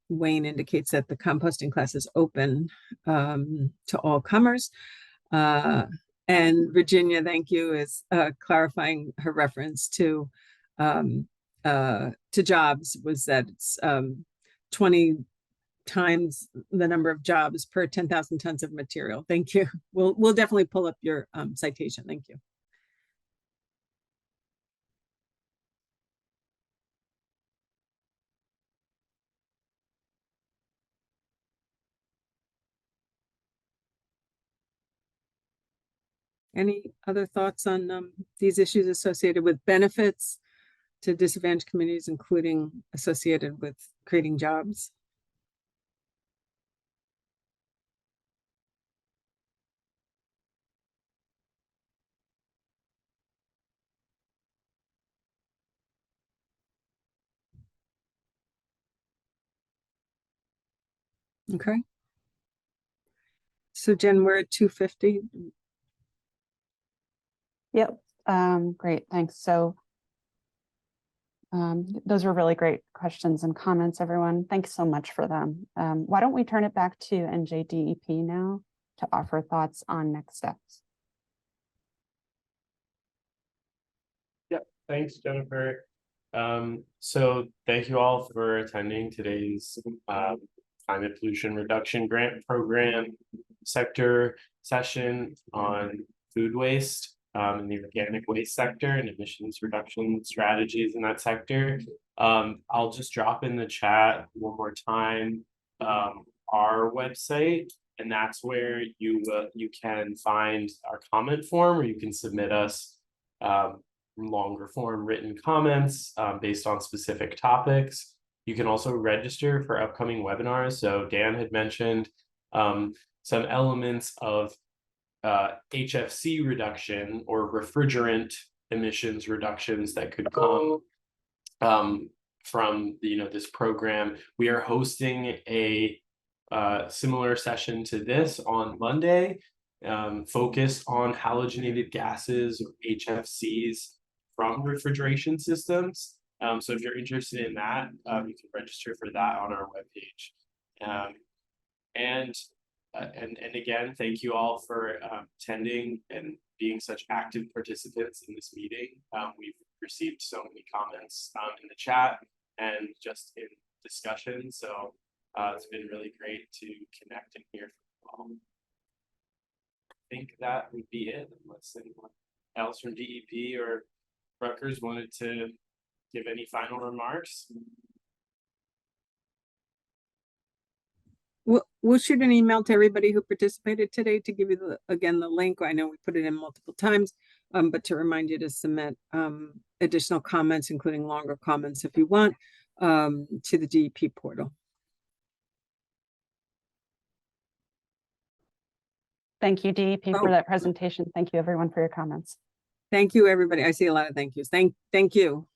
Wayne indicates that the composting class is open to all comers. And Virginia, thank you, is clarifying her reference to jobs, was that it's 20 times the number of jobs per 10,000 tons of material. Thank you. We'll definitely pull up your citation. Thank you. Any other thoughts on these issues associated with benefits to disadvantaged communities, including associated with creating jobs? Okay. So Jen, we're at 2:50. Yep. Great. Thanks. So those are really great questions and comments, everyone. Thanks so much for them. Why don't we turn it back to NJDEP now to offer thoughts on next steps? Yep. Thanks, Jennifer. So thank you all for attending today's climate pollution reduction grant program sector session on food waste in the organic waste sector and emissions reduction strategies in that sector. I'll just drop in the chat one more time our website, and that's where you can find our comment form, or you can submit us longer form written comments based on specific topics. You can also register for upcoming webinars. So Dan had mentioned some elements of HFC reduction or refrigerant emissions reductions that could come from this program. We are hosting a similar session to this on Monday, focused on halogenated gases or HFCs from refrigeration systems. So if you're interested in that, you can register for that on our webpage. And again, thank you all for attending and being such active participants in this meeting. We've received so many comments in the chat and just in discussion. So it's been really great to connect and hear from you all. I think that would be it, unless anyone else from DEP or Rutgers wanted to give any final remarks. we'll shoot an email to everybody who participated today to give you again, the link. I know we put it in multiple times, but to remind you to submit additional comments, including longer comments if you want, to the DEP portal. Thank you, DEP, Oh. for that presentation. Thank you, everyone, for your comments. Thank you, everybody. I see a lot of thank yous. Thank you.